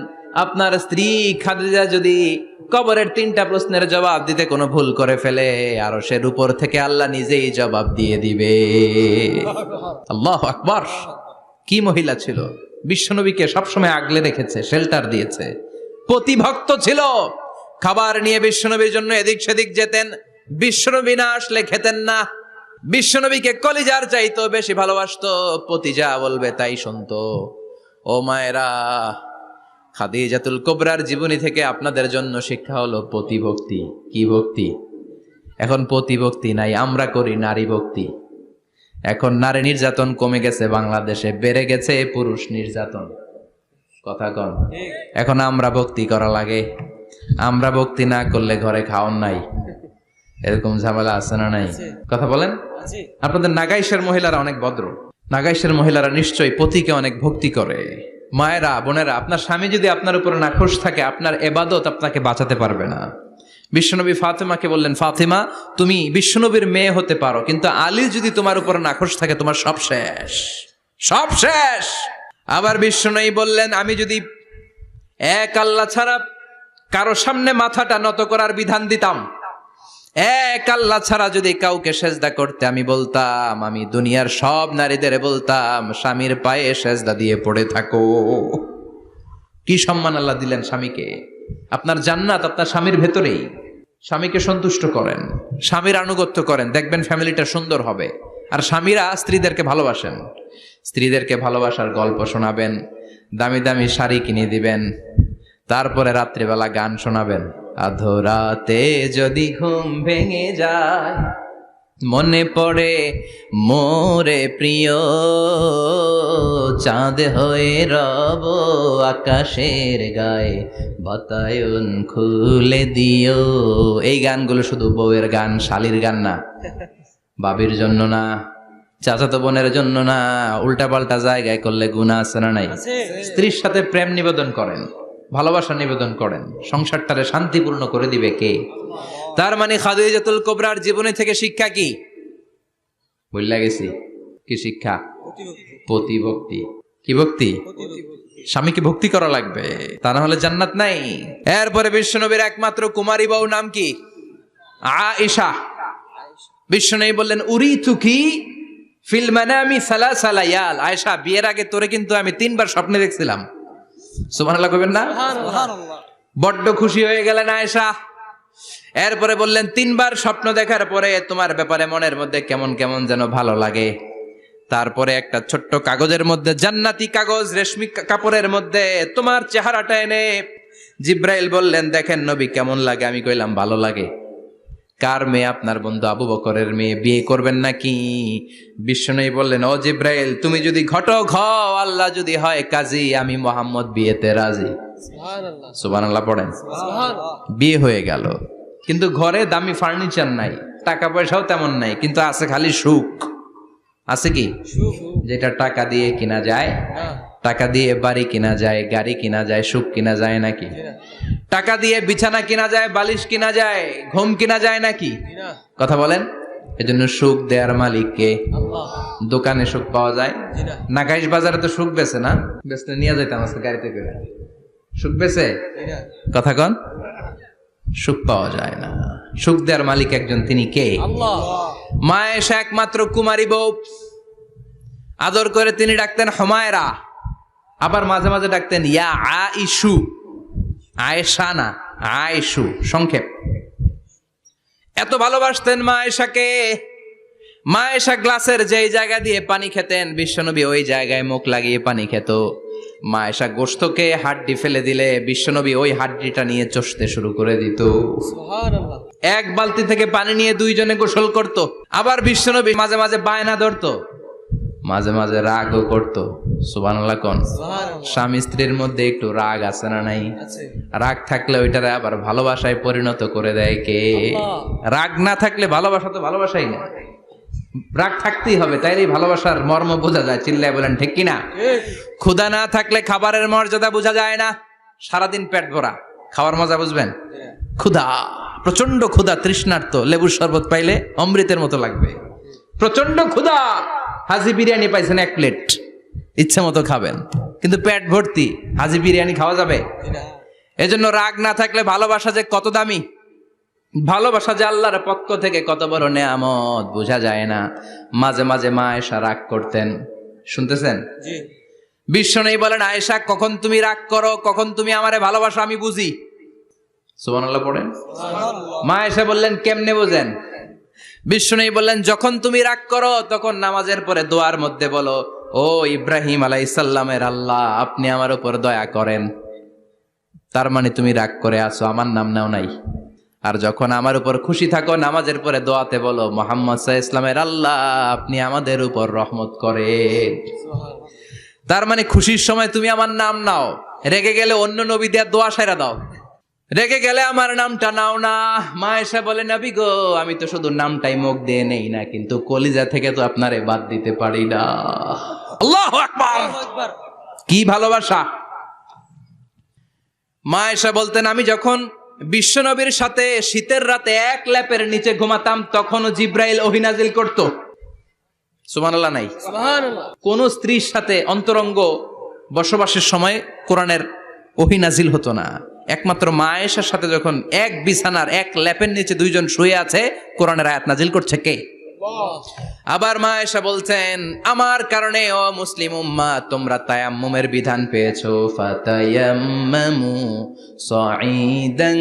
Speaker 1: আপনার স্ত্রী খাদিজা যদি কবরের 3টা প্রশ্নের জবাব দিতে কোনো ভুল করে ফেলে, আরশের উপর থেকে আল্লাহ নিজেই জবাব দিয়ে দিবে। আল্লাহু আকবার। কি মহিলা ছিল! বিশ্বনবীকে সবসময় আগলে রেখেছে, শেল্টার দিয়েছে, প্রতিভক্ত ছিল। খাবার নিয়ে বিশ্বনবীর জন্য এদিক সেদিক যেতেন, বিশ্বনবী না আসলে খেতেন না। বিশ্বনবীকে কলিজার চাইতো বেশি ভালোবাসতো, পতি যা বলবে তাই শুনতো। ও মায়েরা, খাদিজাতুল কুবরার জীবনী থেকে আপনাদের জন্য শিক্ষা হলো পতিভক্তি। কি ভক্তি? এখন পতিভক্তি নাই, আমরা করি নারী ভক্তি। এখন নারী নির্যাতন কমে গেছে বাংলাদেশে, বেড়ে গেছে পুরুষ নির্যাতন। কথা কন। এখন আমরা ভক্তি করা লাগে। আমরা ভক্তি না করলে ঘরে খাওয়ান নাই, এরকম ঝামেলা আছে না নাই? কথা বলেন। আপনাদের নাগাইশের মহিলারা অনেক ভদ্র, নাগাইশের মহিলারা নিশ্চয়ই পতিকে অনেক ভক্তি করে। মায়েরা, বোনেরা, আপনার স্বামী যদি আপনার উপরে নাখোশ থাকে, আপনার এবাদত আপনাকে বাঁচাতে পারবে না। বিশ্বনবী ফাতেমাকে বললেন, ফাতেমা তুমি বিশ্বনবীর মেয়ে হতে পারো, কিন্তু আলী যদি তোমার উপরে নাখোশ থাকে তোমার সব শেষ, সব শেষ। আবার বিশ্বনবী বললেন, আমি যদি এক আল্লাহ ছাড়া কারো সামনে মাথাটা নত করার বিধান দিতাম, এক আল্লাহ ছাড়া যদি কাউকে সেজদা করতে আমি বলতাম, আমি দুনিয়ার সব নারীদের বলতাম স্বামীর পায়ে সেজদা দিয়ে পড়ে থাকো। কি সম্মান আল্লাহ দিলেন স্বামীকে। আপনার জান্নাত আপনার স্বামীর ভেতরেই। স্বামীকে সন্তুষ্ট করেন, স্বামীর আনুগত্য করেন, দেখবেন ফ্যামিলিটা সুন্দর হবে। আর স্বামীরা স্ত্রীদেরকে ভালোবাসেন, স্ত্রীদেরকে ভালোবাসার গল্প শোনাবেন, দামি দামি শাড়ি কিনে দিবেন, তারপরে রাত্রিবেলা গান শোনাবেন। আধরাতে যদি ঘুম ভেঙে যায়, মনে পড়ে মোরে প্রিয়, চাঁদ হয়ে রব আকাশের গায়ে, বাতায়ন খুলে দিও। এই গানগুলো শুধু বউয়ের গান, শালির গান না, বাবির জন্য না, চাচাতো বোনের জন্য না। উল্টা পাল্টা জায়গায় করলে গুনাহ আছে না নাই? স্ত্রীর সাথে প্রেম নিবেদন করেন, ভালোবাসা নিবেদন করেন, সংসারটারে শান্তিপূর্ণ করে দিবে কে? তার মানে খাদিজাতুল কুবরার জীবনী থেকে শিক্ষা কি? ভুলে গেছি। কি শিক্ষা? পতিভক্তি। কি ভক্তি? স্বামীকে ভক্তি করা লাগবে, তা না হলে জান্নাত নাই। এরপরে বিশ্বনবীর একমাত্র কুমারী বউ নাম কি? আয়েশা। বিশ্বনবী বললেন, উরিতুকি ফিল মানামি সালাসা লায়াল। আয়েশা, বিয়ের আগে তোরে কিন্তু আমি 3 বার স্বপ্নে দেখছিলাম। সুবহানাল্লাহ কইবেন না? বড্ড খুশি হয়ে গেলেন আয়েশা। এরপরে বললেন, 3 বার স্বপ্ন দেখার পরে তোমার ব্যাপারে মনের মধ্যে কেমন কেমন যেন ভালো লাগে। তারপরে একটা ছোট্ট কাগজের মধ্যে, জান্নাতি কাগজ, রেশমি কাপড়ের মধ্যে তোমার চেহারাটা এনে জিব্রাইল বললেন, দেখেন নবী কেমন লাগে। আমি কইলাম ভালো লাগে। কার মেয়ে? আপনার বন্ধু আবু বকরের মেয়ে, বিয়ে করবেন নাকি? বিশ্বনবী বললেন, ও জিব্রাইল, তুমি যদি ঘটক হও, আল্লাহ যদি হয় কাজী, আমি মুহাম্মদ বিয়েতে রাজি। সুবহানাল্লাহ পড়েন। বিয়ে হয়ে গেল, কিন্তু ঘরে দামি ফার্নিচার নাই, টাকা পয়সাও তেমন নাই, কিন্তু আছে খালি সুখ। আছে কি? যেটা টাকা দিয়ে কিনা যায়। টাকা দিয়ে বাড়ি কিনা যায়, গাড়ি কিনা যায়, সুখ কিনা যায় নাকি? টাকা দিয়ে বিছানা কিনা যায়, বালিশ কিনা যায়, ঘুম কিনা যায় নাকি? কথা বলেন। এজন্য সুখ দেয়ার মালিক কে? দোকানে সুখ পাওয়া যায়? নাগাইশ বাজারে তো সুখ বেছে না, বেচতে নিয়ে যাইতাম আজকে গাড়িতে করে। সুখ বেছে? কথা কন। সুখ পাওয়া যায় না। সুখ দেয়ার মালিক একজন, তিনি কে? মা আয়েশা একমাত্র কুমারী বউ। আদর করে তিনি ডাকতেন হুমায়রা, আবার মাঝে মাঝে ডাকতেন ইয়া আইশু। আয়েশা না, আয়েশু, সংক্ষেপ। এত ভালোবাসতেন মা আয়েশাকে। মা আয়েশা গ্লাসের যেই জায়গা দিয়ে পানি খেতেন, বিশ্বনবী ওই জায়গায় মুখ লাগিয়ে পানি খেত। মা আয়েশা গোশতকে হাড্ডি ফেলে দিলে বিশ্বনবী ওই হাড্ডিটা নিয়ে চষতে শুরু করে দিত। সুবহানাল্লাহ। এক বালতি থেকে পানি নিয়ে 2 জনে গোসল করত। আবার বিশ্বনবী মাঝে মাঝে বায়না ধরতো, মাঝে মাঝে রাগও করতো। সুবহানাল্লাহ কোন। স্বামী স্ত্রীর মধ্যে একটু রাগ আছে না নাই? রাগ থাকলে ওইটারে আবার ভালোবাসায় পরিণত করে দেয় কে? রাগ না থাকলে ভালোবাসা তো ভালোবাসাই না। রাগ থাকতেই হবে, তাইলেই ভালোবাসার মর্ম বোঝা যায়। চিল্লায় বলেন ঠিক কিনা? ক্ষুধা না থাকলে খাবারের মর্যাদা বোঝা যায় না। সারাদিন পেট ভরা, খাওয়ার মজা বুঝবেন? ক্ষুধা, প্রচন্ড ক্ষুধা, তৃষ্ণার্ত, লেবুর শরবত পাইলে অমৃতের মতো লাগবে। প্রচন্ড ক্ষুধা, হাজি বিরিয়ানি পাইছেন 1 প্লেট, ইচ্ছে মতো খাবেন, কিন্তু পেট ভর্তি, হাজি বিরিয়ানি খাওয়া যাবে? এজন্য রাগ না থাকলে ভালোবাসা যে কত দামি, ভালোবাসা যে আল্লাহর পক্ষ থেকে কত বড় নেয়ামত বোঝা যায় না। মাঝে মাঝে মা আয়েশা রাগ করতেন। শুনতেছেন? বিশ্বনবী বলেন, আয়েশা কখন তুমি রাগ করো, কখন তুমি আমারে ভালোবাসো আমি বুঝি। সুবহানাল্লাহ পড়েন। মা আয়েশা বললেন কেমনে বোঝেন? বিশ্বনবী বললেন যখন তুমি রাগ করো তখন নামাজের পরে দোয়ার মধ্যে বলো, ও ইব্রাহিম আলাইহিস সালামের আল্লাহ, আপনি আমার উপর দয়া করেন। তার মানে তুমি রাগ করে আছো, আমার নাম নাও নাই। আর যখন আমার উপর খুশি থাকো নামাজের পরে দোয়াতে বলো, মুহাম্মদ সাল্লাল্লাহু আলাইহি ওয়াসাল্লামের আল্লাহ, আপনি আমাদের উপর রহমত করেন। তার মানে খুশির সময় তুমি আমার নাম নাও, রেগে গেলে অন্য নবী দেওয়ার দোয়া সাইরা দাও, রেগে গেলে আমার নামটা নাও না। মা আয়েশা বলে, নবী গো, আমি তো শুধু নামটাই মুখ দিয়ে নেই না, কিন্তু কলিজা থেকে তো আপনারে বাদ দিতে পারি না। আল্লাহু আকবার, কি ভালোবাসা! মা আয়েশা বলতেন, আমি যখন বিশ্বনবীর সাথে শীতের রাতে এক ল্যাপের নিচে ঘুমাতাম তখনও জিব্রাইল ওহী নাজিল করত। সুবহানাল্লাহ নাই? সুবহানাল্লাহ। কোন স্ত্রীর সাথে অন্তরঙ্গ বসবাসের সময় কোরআনের ওহী নাজিল হতো না। একমাত্র মা আয়েশার সাথে যখন এক বিছানার এক ল্যাপের নিচে দুইজন শুয়ে আছে, কোরআনের আয়াত নাজিল করছে কে? আবার মা আয়েশা বলছেন, আমার কারণে ও মুসলিম উম্মাহ তোমরা তায়াম্মুমের বিধান পেয়েছো। ফাতায়াম্মামু সাঈদান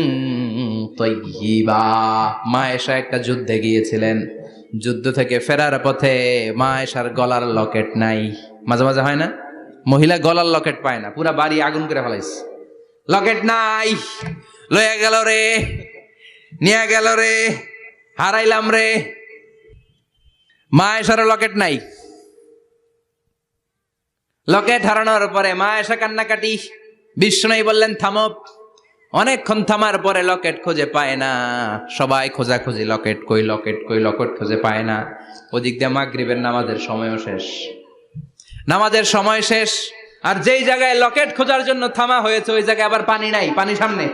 Speaker 1: তাইয়্যিবা। মা আয়েশা একটা যুদ্ধে গিয়েছিলেন, যুদ্ধ থেকে ফেরার পথে মা আয়েশার গলার লকেট নাই। মাঝে মাঝে হয় না, মহিলা গলার লকেট পায় না, পুরা বাড়ি আগুন করে ফেলাইছে, লকেট নাই, লয়ে গেল রে, নিয়ে গেল রে, হারাইলাম রে। মা আয়েশার লকেট নাই। লকেট হারানোর পরে মা আয়েশা কান্নাকাটি। বিশ্বনবী বললেন থামো। অনেকক্ষণ থামার পরে লকেট খুঁজে পায় না, সবাই খোঁজাখুঁজি, লকেট কই, লকেট কই, লকেট খুঁজে পায় না। ওদিক দিয়ে মাগরিবের নামাজের সময়ও শেষ, নামাজের সময় শেষ। আর যেই জায়গায় লকেট খোঁজার জন্য থামা হয়েছে ওই জায়গায় আবার পানি নাই, পানি সামনে,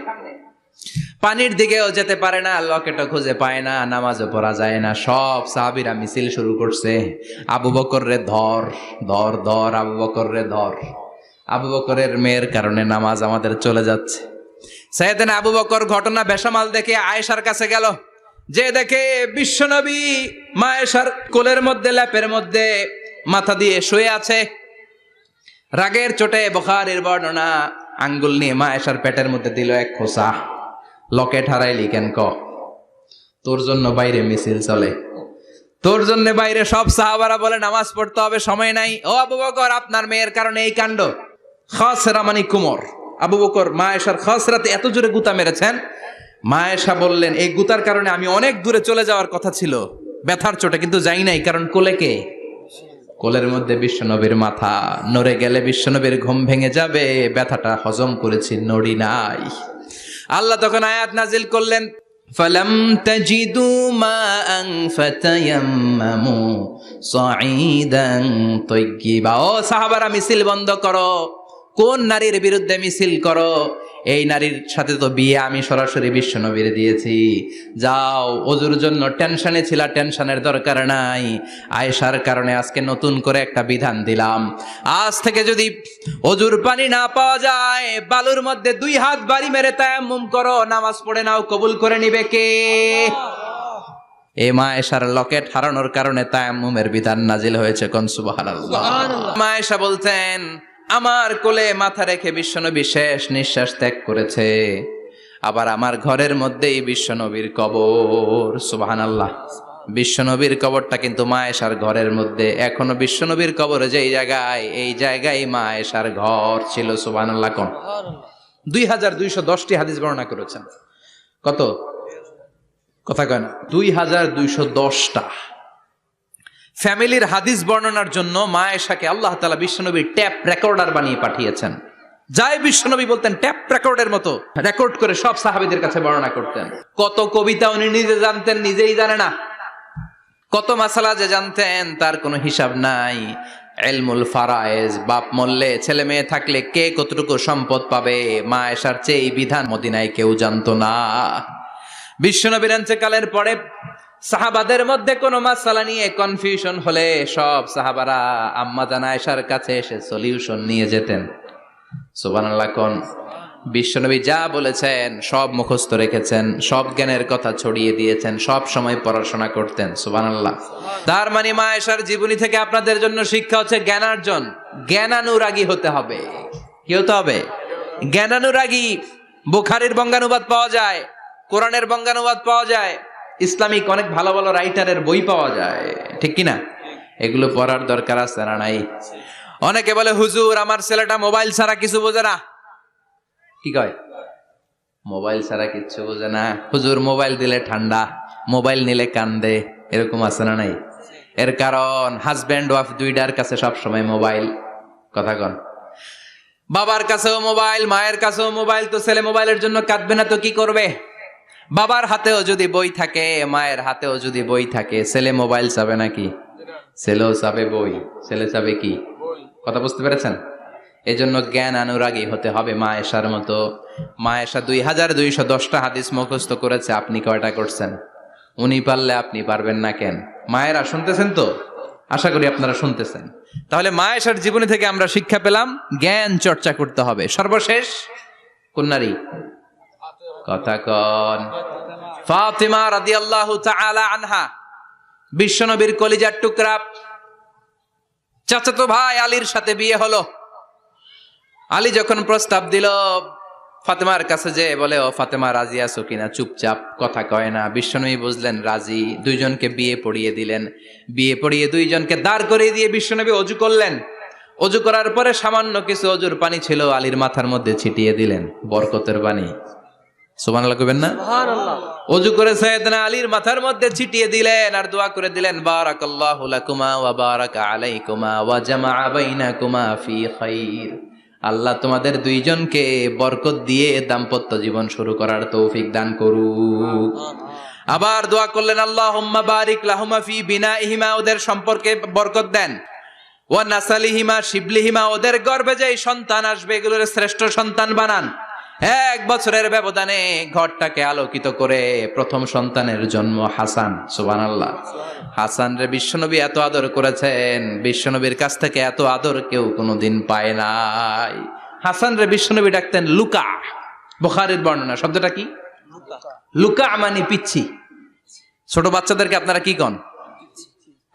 Speaker 1: পানির দিকেও যেতে পারে না, লকেটও খুঁজে পায় না, নামাজও পড়া যায় না। সব সাহাবীরা মিছিল শুরু করছে, আবু বকর রে ধর, ধর ধর, আবু বকর রে ধর। আবু বকরের মেয়ের কারণে নামাজ আমাদের চলে যাচ্ছে। সাইয়েদনা আবু বকর ঘটনা বেসামাল দেখে আয়েশার কাছে গেল, যে দেখে বিশ্বনবী মা আয়েশার কোলের মধ্যে ল্যাপের মধ্যে মাথা দিয়ে শুয়ে আছে। রাগের চোটে বুখারীর বর্ণনা, আঙ্গুল নিয়ে মা আয়েশার পেটের মধ্যে দিল এক খোঁচা। লকেট হারাইলি কেন? তোর জন্য বাইরে মিছিল চলে, তোর জন্য বাইরে সব সাহাবারা বলে নামাজ পড়তে হবে, সময় নাই। ও আবু বকর, আপনার মেয়ের কারণে এই কাণ্ড। খাসরা মানে কুমর। আবু বকর মা আয়েশার খাসরাতে এত জোরে গুতা মেরেছেন, মা আয়েশা বললেন এই গুতার কারণে আমি অনেক দূরে চলে যাওয়ার কথা ছিল ব্যথার চোটে, কিন্তু যাই নাই, কারণ কোলে কে? কোলের মধ্যে বিশ্বনবীর মাথা, নড়ে গেলে বিশ্বনবীর ঘুম ভেঙে যাবে, ব্যথাটা হজম করেছি, নড়ি নাই। আল্লাহ তখন আয়াত নাজিল করলেন, ফালাম তাজিদু মাআন ফাতায়াম্মামু সাঈদান তাইয়্যিবা। ও সাহাবারা, মিছিল বন্ধ করো। কোন নারীর বিরুদ্ধে মিছিল করো? এই নারীর সাথে তো বিয়ে আমি সরাসরি বিশ্বনবীর দিয়েছি। যাও, ওজুর জন্য টেনশনে ছিলা, টেনশনের দরকার নাই। আয়েশার কারণে আজকে নতুন করে একটা বিধান দিলাম, আজ থেকে যদি ওজুর পানি না পাওয়া যায়, বালুর মধ্যে 2 হাত বাড়ি মেরে তায়াম্মুম করো, নামাজ পড়ে নাও, কবুল করে নিবে কে? এই মা আয়েশার লকেট হারানোর কারণে তায়াম্মুমের বিধান নাজিল হয়েছে। কোন সুবহানাল্লাহ। মা আয়েশা বলতেন, আমার কোলে মাথা রেখে বিশ্বনবী শেষ নিঃশ্বাস ত্যাগ করেছে, আবার আমার ঘরের মধ্যেই বিশ্বনবীর কবর। সুবহানাল্লাহ। বিশ্বনবীর কবরটা কিন্তু মা আয়েশার ঘরের মধ্যে। এখনো বিশ্বনবীর কবর যেই জায়গায়, এই জায়গায় মা আয়েশার ঘর ছিল। সুবহানাল্লাহ। কোন 2210টি হাদিস বর্ণনা করেছেন। কত? কথা কয় না, 2210টা। ফ্যামিলির হাদিস বর্ণনার জন্য মা আয়েশাকে আল্লাহ তাআলা বিশ্বনবীর ট্যাপ রেকর্ডার বানিয়ে পাঠিয়েছেন। যাই বিশ্বনবী বলতেন ট্যাপ রেকর্ডের মতো রেকর্ড করে সব সাহাবীদের কাছে বর্ণনা করতেন। কত কবিতা উনি নিজে জানতেন, নিজেই জানে না। কত মাসালা যে জানতেন তার কোনো হিসাব নাই। ইলমুল ফারায়েজ, বাপ মরলে ছেলে মেয়ে থাকলে কে কতটুকু সম্পদ পাবে, মা আয়েশার চেয়ে এই বিধান মদিনায় কেউ জানতো না। বিশ্বনবীর ইন্তেকালের পরে সাহাবাদের মধ্যে কোনো মাসালা নিয়ে কনফিউশন হলে সব সাহাবারা আম্মা জান আয়েশার কাছে এসে সলিউশন নিয়ে যেতেন। সুবহানাল্লাহ। কোন বিশ্বনবী যা বলেছেন সব মুখস্থ রেখেছেন, সব জ্ঞানের কথা ছড়িয়ে দিয়েছেন, সব সময় পড়াশোনা করতেন। সুবহানাল্লাহ। তার মানে মা আয়েশার জীবনী থেকে আপনাদের জন্য শিক্ষা হচ্ছে জ্ঞানার্জন, জ্ঞানানুরাগী হতে হবে। কি হতে হবে? জ্ঞানানুরাগী। বুখারীর বঙ্গানুবাদ পাওয়া যায়, কোরআনের বঙ্গানুবাদ পাওয়া যায়, ইসলামিক অনেক ভালো ভালো রাইটারের বই পাওয়া যায়, ঠিক কিনা? এগুলো পড়ার দরকার আছে না নাই? অনেকে বলে হুজুর আমার ছেলেটা মোবাইল ছাড়া কিছু বোঝে না। কি কয়? মোবাইল ছাড়া কিচ্ছু বোঝে না। হুজুর মোবাইল দিলে ঠান্ডা, মোবাইল নিলে কান্দে, এরকম আছে না নাই? এর কারণ হাজব্যান্ড ওয়াইফ দুইটার কাছে সবসময় মোবাইল। কথা কন। বাবার কাছেও মোবাইল, মায়ের কাছেও মোবাইল, তো ছেলে মোবাইলের জন্য কাঁদবে না তো কি করবে? বাবার হাতেও যদি বই থাকে, মায়ের হাতেও যদি বই থাকে, ছেলে মোবাইল চাবে নাকি? ছেলেও চাবে বই, ছেলে চাবে কি? কথা বুঝতে পেরেছেন? এই জন্য জ্ঞান অনুরাগী হতে হবে মা আয়েশার মতো। মা আয়েশা 2210টা হাদিস মুখস্থ করেছে, আপনি কয়টা করছেন? উনি পারলে আপনি পারবেন না কেন? মায়েরা শুনতেছেন তো? আশা করি আপনারা শুনতেছেন। তাহলে মা আয়েশার জীবনী থেকে আমরা শিক্ষা পেলাম জ্ঞান চর্চা করতে হবে। সর্বশেষ কোন নারী? কথা কন। ফাতিমা রাদিয়াল্লাহু তাআলা আনহা, বিশ্বনবীর কলিজার টুকরা। চাচাতো ভাই আলীর সাথে বিয়ে হলো। আলী যখন প্রস্তাব দিল ফাতেমার কাছে, যে বলে ও ফাতেমা রাজি আছো কিনা, চুপচাপ কথা কয় না। বিশ্বনবী বুঝলেন রাজি, দুইজনকে বিয়ে পড়িয়ে দিলেন। বিয়ে পড়িয়ে দুইজনকে দাঁড় করিয়ে দিয়ে বিশ্বনবী অজু করলেন। অজু করার পরে সামান্য কিছু অজুর পানি ছিল, আলীর মাথার মধ্যে ছিটিয়ে দিলেন, বরকতের পানি। সুবহানাল্লাহ কইবেন না? সুবহানাল্লাহ। অজু করে সাইয়েদনা আলীর মাথার মধ্যে ছিটিয়ে দিলেন আর দোয়া করে দিলেন, বারাকাল্লাহু লাকুমা ওয়া বারাকা আলাইকুমা ওয়া জামাআ বাইনাকুমা ফি খাইর। আল্লাহ তোমাদের দুইজনকে বরকত দিয়ে দাম্পত্য জীবন শুরু করার তৌফিক দান করুক। আবার দোয়া করলেন, আল্লাহুম্মা বারিক লাহুমা ফি বিনাইহিমা, ওদের সম্পর্কে বরকত দেন। ওয়া নাসালিহিমা শিবলিহিমা, ওদের গর্ভে যে সন্তান আসবে এগুলোর শ্রেষ্ঠ সন্তান বানান। 1 বছরের ব্যবধানে ঘরটাকে আলোকিত করে প্রথম সন্তানের জন্ম হাসান। সুবহানাল্লাহ। হাসান রে বিশ্বনবী এত আদর করেছেন, বিশ্বনবীর কাছ থেকে এত আদর কেউ কোনোদিন পায় নাই। হাসান রে বিশ্বনবী ডাকতেন লুকা। বুখারীর বর্ণনা, শব্দটা কি? লুকা মানে পিচ্ছি। ছোট বাচ্চাদেরকে আপনারা কি কন?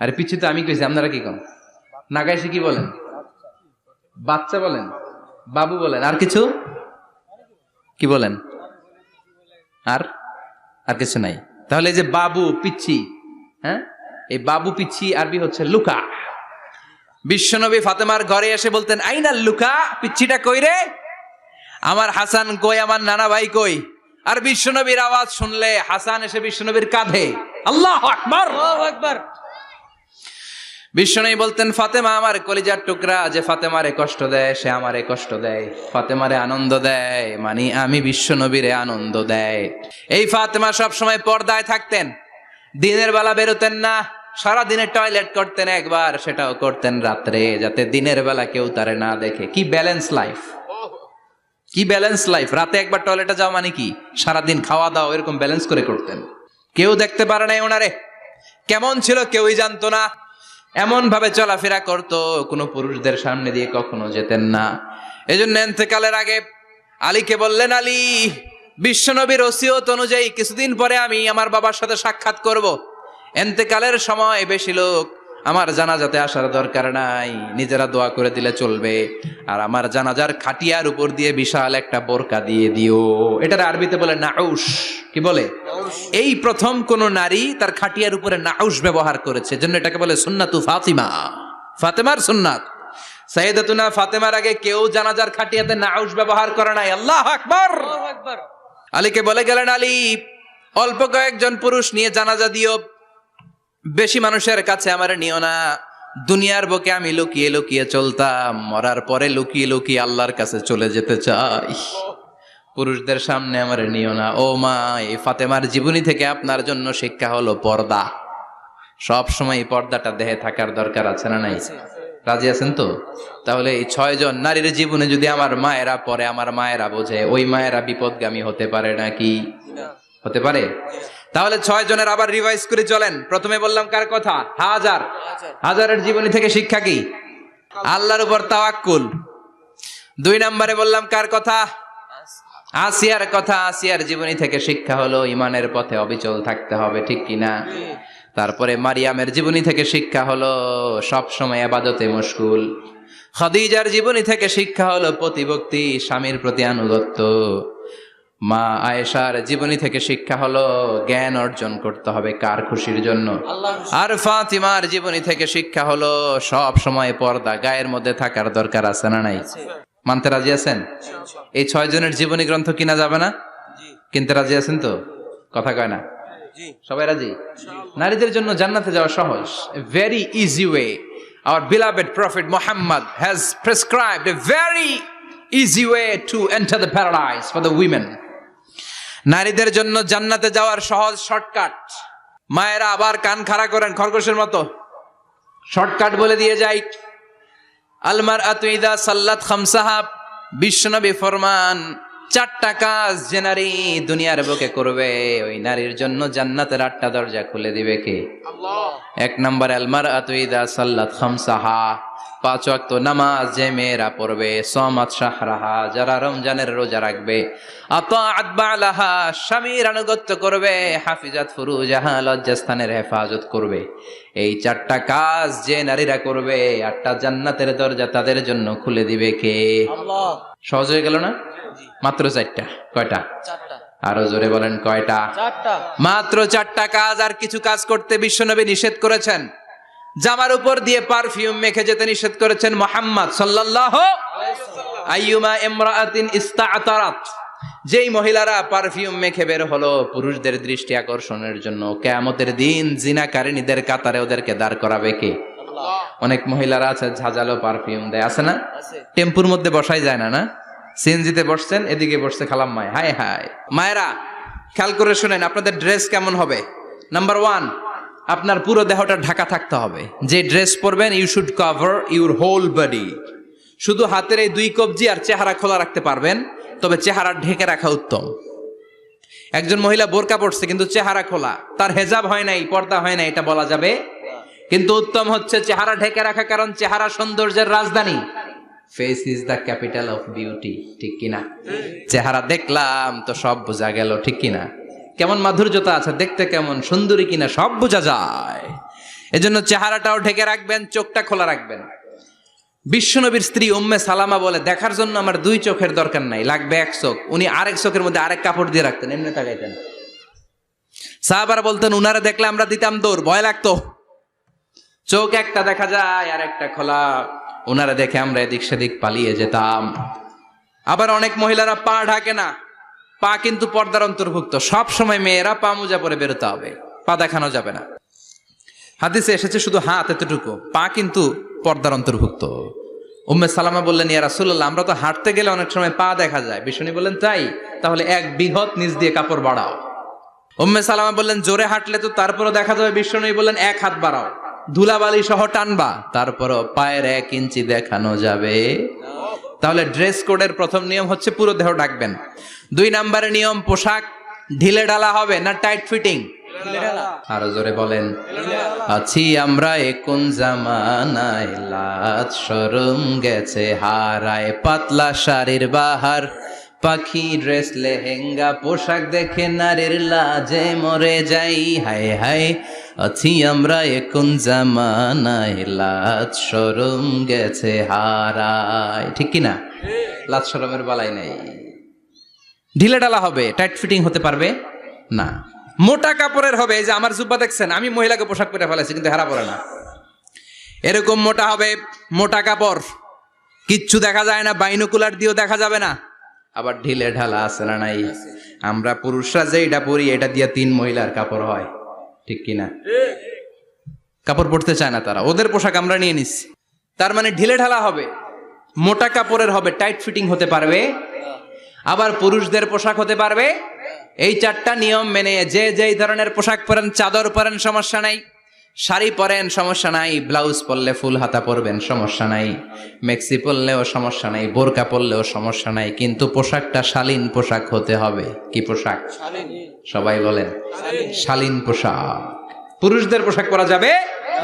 Speaker 1: আরে পিচ্ছি তো আমি কইছি, আপনারা কি কন? নাগাইছে কি বলেন? বাচ্চা বলেন, বাবু বলেন, আর কিছু কি বলেন? আর আর কিছু নাই। তাহলে এই যে বাবু পিচ্ছি, হ্যাঁ, এই বাবু পিচ্ছি আরবি হচ্ছে লুকা। বিশ্বনবী ফাতেমার ঘরে এসে বলতেন, আইনাল লুকা, পিচ্ছিটা কই রে? আমার হাসান কই, আমার নানা ভাই কই? আর বিশ্বনবীর আওয়াজ শুনলে হাসান এসে বিশ্বনবীর কাঁধে। আল্লাহু আকবার, আল্লাহু আকবার। বিশ্বনবী বলতেন, ফাতেমা আমার কলিজার টুকরা, যে ফাতেমারে কষ্ট দেয় সে আমারে কষ্ট দেয়, ফাতেমারে আনন্দ দেয় মানে আমি বিশ্বনবীরে আনন্দ দেয়। এই ফাতেমা সব সময় পর্দায় থাকতেন, দিনের বেলা বেরোতেন না, সারা দিনে টয়লেট করতেন একবার, সেটাও করতেন রাত্রে, যাতে দিনের বেলা কেউ তারে না দেখে। কি ব্যালেন্স লাইফ, কি ব্যালেন্স লাইফ! রাতে একবার টয়লেটে যাওয়া মানে কি সারাদিন খাওয়া দাওয়া এরকম ব্যালেন্স করে করতেন। কেউ দেখতে পারে নাই ওনারে, কেমন ছিল কেউই জানতো না। এমন ভাবে চলাফেরা করতো, কোনো পুরুষদের সামনে দিয়ে কখনো যেতেন না। এজন্য ইন্তেকালের আগে আলীকে বললেন, আলী, বিশ্বনবীর ওসিয়ত অনুযায়ী কিছুদিন পরে আমি আমার বাবার সাথে সাক্ষাৎ করব। ইন্তেকালের সময় বেশি লোক আমার জানাজাতে আসার দরকার নাই, নিজেরা দোয়া করে দিলে চলবে। আর আমার জানাজার খাটিয়ার উপর দিয়ে বিশাল একটা বোরকা দিয়ে দিও। এটার আরবিতে বলে নাউশ। কি বলে? এই প্রথম কোন নারী তার খাটিয়ার উপরে নাউশ ব্যবহার করেছে, জন্য এটাকে বলে সুন্নাতু ফাতিমা, ফাতেমার সুন্নাত। সাইয়েদাতুনা ফাতেমার আগে কেউ জানাজার খাটিয়াতে নাউশ ব্যবহার করে নাই। আল্লাহু আকবার, আল্লাহু আকবার। আলীকে বলে গেলেন, আলী, অল্প কয়েকজন পুরুষ নিয়ে জানাজা দিও, বেশি মানুষের কাছে আমার নিও না। দুনিয়ার বুকে আমি লুকিয়ে লুকিয়ে চলতাম, মরার পরে লুকিয়ে লুকিয়ে আল্লাহর কাছে চলে যেতে চাই, পুরুষদের সামনে আমার নিও না। ও মা, এই ফাতেমার জীবনী থেকে আপনার জন্য শিক্ষা হলো পর্দা। সব সময় পর্দাটা দেহে থাকার দরকার আছে না নাই? রাজি আছেন তো? তাহলে এই 6 জন নারীর জীবনে যদি আমার মায়েরা পড়ে, আমার মায়েরা বোঝে, ওই মায়েরা বিপদগামী হতে পারে নাকি? হতে পারে। তাহলে 6 জনের আবার রিভাইজ করে চলেন। প্রথমে বললাম কার কথা? হাজার। হাজারের জীবনী থেকে শিক্ষা কি? আল্লাহর উপর তাওয়াক্কুল। 2 নম্বরে বললাম কার কথা? আসিয়ার কথা। আসিয়ার জীবনী থেকে শিক্ষা হলো ইমানের পথে অবিচল থাকতে হবে, ঠিক কিনা? তারপরে মারিয়ামের জীবনী থেকে শিক্ষা হলো সব সময় ইবাদতে মশগুল। খাদিজার জীবনী থেকে শিক্ষা হলো প্রতিভক্তি, স্বামীর প্রতি আনুগত্য। মা আয়েশার জীবনী থেকে শিক্ষা হলো জ্ঞান অর্জন করতে হবে কার খুশির জন্য। আর ফাতিমার জীবনী থেকে শিক্ষা হলো সব সময় পর্দা গায়ের মধ্যে থাকার দরকার আছে না নাই? মানতে রাজি আছেন? এই 6 জনের জীবনী গ্রন্থ কিনা যাবে না? কিনতে রাজি আছেন তো? কথা কয় না? সবাই রাজি? নারীদের জন্য জান্নাতে যাওয়া সহজ, a very easy way. Our beloved Prophet Muhammad has prescribed a very easy way to enter the paradise for the women. নারীদের জন্য জান্নাতে যাওয়ার সহজ শর্টকাট। মায়েরা আবার কান খাড়া করেন খরগোশের মতো, শর্টকাট বলে দিয়ে যাই। আল মারআতু ইযা সাল্লাত খামসাহা, বিশ্বনবী ফরমান 4টা কাজ যে নারী দুনিয়ার বুকে করবে ওই নারীর জন্য জান্নাতের 8টা দরজা খুলে দিবে কে? আল্লাহ। 1 নম্বর আল মারআতু ইযা সাল্লাত খামসাহা, 5 ওয়াক্ত নামাজ যে মেয়েরা পড়বে, সামাত শাহরাহা যারা রমজানের রোজা রাখবে, আতাআত বালাহা স্বামীর আনুগত্য করবে, হাফিজাত ফুরুজাহা লজ্জাস্থানের হেফাজত করবে। এই 4টা কাজ যে নারীরা করবে 8টা জান্নাতের দরজা তাদের জন্য খুলে দিবে কে? আল্লাহ। সহজ হয়ে গেল না? মাত্র 4টা। কয়টা? 4টা। আরো জোরে বলেন কয়টা? 4টা। মাত্র 4টা কাজ। আর কিছু কাজ করতে বিশ্বনবী নিষেধ করেছেন। জামার উপর দিয়ে পারফিউম মেখে যেতে নিষেধ করেছেন মুহাম্মদ সাল্লাল্লাহু আলাইহি ওয়াসাল্লাম। আইয়ুমা ইমরাআতিন ইস্তাআতারাত, যেই মহিলারা পারফিউম মেখে বের হলো পুরুষদের দৃষ্টি আকর্ষণের জন্য, কিয়ামতের দিন জিনাকারিনীদের কাতারে ওদেরকে দাঁড় করাবে কে? আল্লাহ। অনেক মহিলারা আছে ঝাঁঝালো পারফিউম দেয়, আছে না? টেম্পুর মধ্যে বসাই যায় না, না? সিএনজিতে বসছেন, এদিকে বসছে খালাম্মায়, হায় হায়। মায়েরা খেয়াল করে শুনেন, আপনাদের ড্রেস কেমন হবে? নাম্বার 1, আপনার পুরো দেহটা ঢাকা থাকতে হবে। যে ড্রেস পরবেন you should cover your whole body. শুধু হাতের এই 2 কবজি আর চেহারা খোলা রাখতে পারবেন, তবে চেহারা ঢেকে রাখা উত্তম। একজন মহিলা বোরকা পরছে কিন্তু চেহারা খোলা, তার হেজাব হয় নাই, পর্দা হয় নাই, এটা বলা যাবে? কিন্তু উত্তম হচ্ছে চেহারা ঢেকে রাখা, কারণ চেহারা সৌন্দর্যের রাজধানী। Face is the capital of beauty, ঠিক কিনা? চেহারা দেখলাম তো সব বোঝা গেল, ঠিক কিনা? কেমন মাধুর্যতা আছে, দেখতে কেমন সুন্দরী কিনা সব বোঝা যায়। এজন্য চেহারাটাও ঢেকে রাখবেন, চোখটা খোলা রাখবেন। বিশ্বনবীর স্ত্রী উম্মে সালামা বলে, দেখার জন্য আমার 2 চোখের দরকার নাই, লাগবে 1 চোখ। উনি আরেক চোখের মধ্যে আরেক কাপড় দিয়ে রাখতেন, এমনি তাকাইতেন। সাহাবারা বলতেন উনারা দেখলে আমরা দিতাম দৌড়, ভয় লাগতো। চোখ একটা দেখা যায় আর একটা খোলা, ওনারা দেখে আমরা এদিক সেদিক পালিয়ে যেতাম। আবার অনেক মহিলারা পা ঢাকে না, পা কিন্তু পর্দার অন্তর্ভুক্ত। সব সময় মেয়েরা পা মোজা পরে বেরোতে হবে, পা দেখানো যাবে না। হাদিসে এসেছে শুধু হাত এতটুকু, পা কিন্তু পর্দার অন্তর্ভুক্ত। উম্মে সালামা বললেন, ইয়া রাসূলুল্লাহ, আমরা তো হাঁটতে গেলে অনেক সময় পা দেখা যায়। বিষ্ণু বললেন, তাই? তাহলে 1 বিঘত নিচ দিয়ে কাপড় বাড়াও। উম্মে সালামা বললেন, জোরে হাঁটলে তো তারপরও দেখা যাবে। বিষ্ণু বললেন, 1 হাত বাড়াও, ধুলাবালি সহ টানবা, তারপরও পায়ের 1 ইঞ্চি দেখানো যাবে। তাহলে ড্রেস কোডের প্রথম নিয়ম হচ্ছে পুরো দেহ ঢাকবেন। 2 নম্বরের নিয়ম, পোশাক ঢিলে ঢালা হবে না টাইট ফিটিং? আরো জোরে বলেন। আছি আমরা কোন জামানায়, লাজ শরম গেছে হারায়, পাতলা শাড়ির বাহার, পাখি ড্রেস লেহেঙ্গা, পোশাক দেখে নারীর লাজে মরে যাই, হায় হায়। আছি আমরা কোন জামানায়, লাজ শরম গেছে হারায়, ঠিক কিনা? লাজ শরমের বালাই নাই। ঢিলে ঢালা হবে, টাইট ফিটিং হতে পারবে না। মোটা কাপড়ের হবে, এই যে আমার জুব্বা দেখছেন, আমি মহিলাকে পোশাক পরে ফেলেছি কিন্তু হেরা পরে না, এরকম মোটা হবে। মোটা কাপড়, কিচ্ছু দেখা যায় না, বাইনোকুলার দিয়েও দেখা যাবে না। আবার ঢিলে ঢালা আছে না নাই? আমরা পুরুষরা যে এটা পরি, এটা দিয়ে 3 মহিলার কাপড় হয়, ঠিক কিনা? কাপড় পরতে চায় না তারা, ওদের পোশাক আমরা নিয়ে নিচ্ছি। তার মানে ঢিলে ঢালা হবে, মোটা কাপড়ের হবে, টাইট ফিটিং হতে পারবে। আবার পুরুষদের পোশাক হতে পারবে। এই 4টা নিয়ম মেনে যে যেই ধরনের পোশাক পরেন, চাদর পরেন সমস্যা নাই, শাড়ি পরেন সমস্যা নাই, ব্লাউজ পরলে ফুল হাতা পরবেন সমস্যা নাই, মেক্সি পরলেও সমস্যা নাই, বোরকা পরলেও সমস্যা নাই, কিন্তু পোশাকটা শালীন পোশাক হতে হবে। কি পোশাক? সবাই বলেন, শালীন পোশাক। পুরুষদের পোশাক পরা যাবে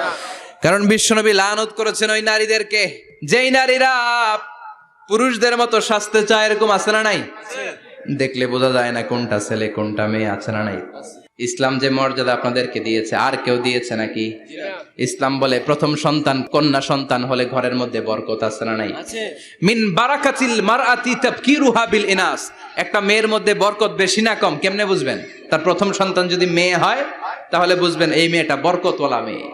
Speaker 1: না, কারণ বিশ্বনবী লানত করেছেন ওই নারীদেরকে যেই নারীরা পুরুষদের মতো সাজতে চায়। এরকম আছে না নাই? দেখলে বোঝা যায় না কোনটা ছেলে কোনটা মেয়ে, আছে না নাই? ইসলাম যে মর্যাদা আপনাদেরকে দিয়েছে আর কেউ দিয়েছে নাকি? ইসলাম বলে প্রথম সন্তান কন্যা সন্তান হলে ঘরের মধ্যে বরকত, আছে না নাই? মিন বারাকাতিল মারআতি তাবকিরুহা বিল ইনাস। একটা মেয়ের মধ্যে বরকত বেশি না কম কেমনে বুঝবেন? তার প্রথম সন্তান যদি মেয়ে হয় তাহলে বুঝবেন এই মেয়েটা বরকতওয়ালা মেয়ে,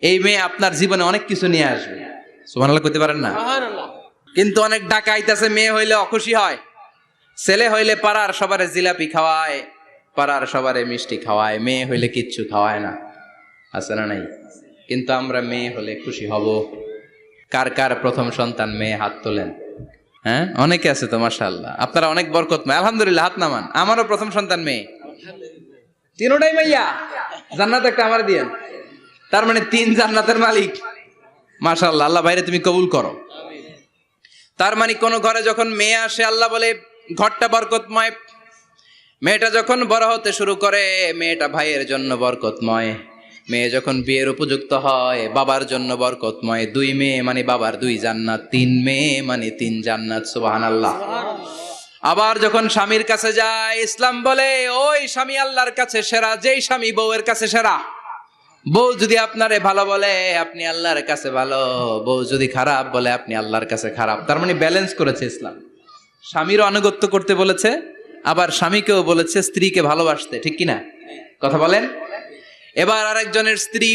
Speaker 1: এই মেয়ে আপনার জীবনে অনেক কিছু নিয়ে আসবে। সুবহানাল্লাহ কইতে পারেন না? কিন্তু অনেক ডাকাইতাছে মেয়ে হইলে অখুশি হয়, ছেলে হইলে পাড়ার সবারে জিলাপি খাওয়ায়, পাড়ার সবারে মিষ্টি খাওয়ায়, মেয়ে হইলে কিচ্ছু খাওয়ায় না, আছে না নাই? কিন্তু আমরা মেয়ে হলে খুশি হব। কার কার প্রথম সন্তান মেয়ে, হাত তোলেন। হ্যাঁ, অনেকে আছে তো মাশাআল্লাহ, আপনারা অনেক বরকতময়, আলহামদুলিল্লাহ, হাত নামান। আমারও প্রথম সন্তান মেয়ে, তিনটাই মাইয়া, জান্নাত একটা আমার দিয়েন। তার মানে 3 জান্নাতের মালিক, মাশাআল্লাহ। আল্লাহ বাইরে তুমি কবুল করো। তার মানে কোন ঘরে যখন মেয়ে আসে আল্লাহ বলে ঘরটা বরকতময়। মেয়েটা যখন বড় হতে শুরু করে মেয়েটা ভাইয়ের জন্য বরকতময়। মেয়ে যখন বিয়ের উপযুক্ত হয় বাবার জন্য বরকতময়। 2 মেয়ে মানে বাবার 2 জান্নাত, 3 মেয়ে মানে 3 জান্নাত। সুবহানাল্লাহ। আবার যখন স্বামীর কাছে যায় ইসলাম বলে ওই স্বামী আল্লাহর কাছে সেরা, যেই স্বামী বউয়ের কাছে সেরা। বউ যদি আপনারে ভালো বলে আপনি আল্লাহর কাছে ভালো, বউ যদি খারাপ বলে আপনি আল্লাহর কাছে খারাপ। তার মানে ব্যালেন্স করেছে ইসলাম। স্বামীরও আনুগত্য করতে বলেছে, আবার স্বামীকেও বলেছে স্ত্রীকে ভালোবাসতে, ঠিক কিনা? কথা বলেন। এবার আরেকজনের স্ত্রী,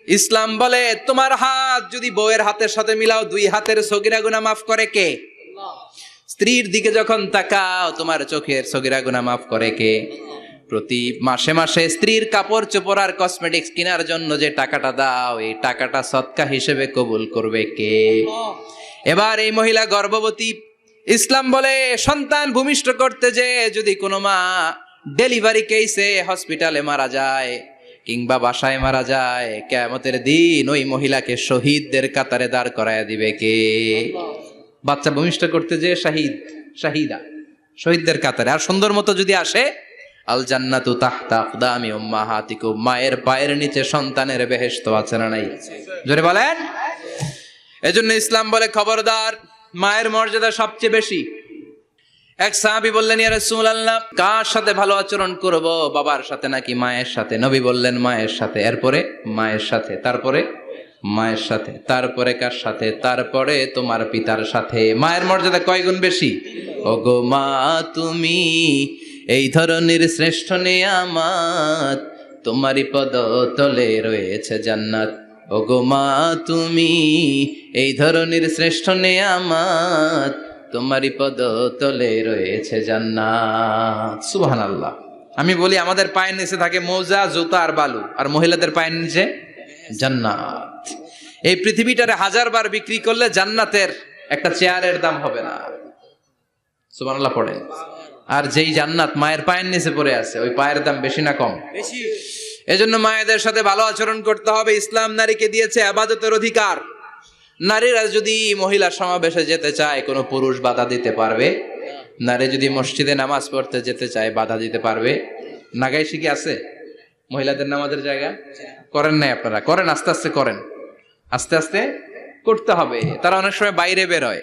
Speaker 1: ইসলাম বলে তোমার হাত যদি বউয়ের হাতের সাথে মিলাও 2 হাতের সগীরা গুনাহ মাফ করে কে? স্ত্রীর দিকে যখন তাকাও তোমার চোখের সগীরা গুনাহ মাফ করে কে? প্রতি মাসে মাসে স্ত্রীর কাপড় চোপড় আর কসমেটিক্স কেনার জন্য যে টাকাটা দাও এই টাকাটা সদকা হিসেবে কবুল করবে কে? এবার এই মহিলা গর্ভবতী, ইসলাম বলে সন্তান ভূমিষ্ঠ করতে যে যদি কোনো মা ডেলিভারি কেসে হসপিটালে মারা যায় কিংবা বাসায় মারা যায়, কিয়ামতের দিন ওই মহিলাকে শহীদদের কাতারে দাঁড় করায় দিবে কে? বাচ্চা ভূমিষ্ঠ করতে যে শাহিদা, শহীদদের কাতারে। আর সুন্দর মতো যদি আসে, আল জান্নাতু তাহতা আকদামি উম্মাহাতিকুম, মায়ের পায়ের নিচে সন্তানের বেহেশত, আছে না নাই? জোরে বলেন। এজন্য ইসলাম বলে খবরদার, মায়ের মর্যাদা সবচেয়ে বেশি। এক সাহাবী বললেন ইয়া রাসূলুল্লাহ, কার সাথে ভালো আচরণ করব? বাবার সাথে নাকি মায়ের সাথে? নবী বললেন মায়ের সাথে, এরপরে মায়ের সাথে, তারপরে মায়ের সাথে, তারপরে কার সাথে? তারপরে তোমার পিতার সাথে। মায়ের মর্যাদা কয় গুণ বেশি? ওগো মা তুমি এই ধরনের শ্রেষ্ঠ নেয়ামত, তোমারই পদতলে রয়েছে জান্নাত। ওগো মা তুমি এই ধরনের শ্রেষ্ঠ নেয়ামত, তোমারই পদতলে রয়েছে জান্নাত। সুবহানাল্লাহ। আমি বলি আমাদের পায়ের নিচে থাকে মোজা, জুতা আর বালু, আর মহিলাদের পায়ের নিচে জান্নাত। এই পৃথিবীটারে 1000 বার বিক্রি করলে জান্নাতের একটা চেয়ারের দাম হবে না। সুবহানাল্লাহ পড়েন। আর যেই জান্নাত মায়ের পায়ের নিচে পড়ে আছে ওই পায়ের দাম বেশি না কম? বেশি। এজন্য মায়েদের সাথে ভালো আচরণ করতে হবে। ইসলাম নারীকে দিয়েছে ইবাদতের অধিকার। নারীরা যদি মহিলা সমাবেশে যেতে চায় কোনো পুরুষ বাধা দিতে পারবে? নারী যদি মসজিদে নামাজ পড়তে যেতে চায় বাধা দিতে পারবে? নাগাই শিখি আছে মহিলাদের নামাজের জায়গা? করেন নাই আপনারা? করেন, আস্তে আস্তে করেন, আস্তে আস্তে করতে হবে। তারা অনেক সময় বাইরে বেরোয়,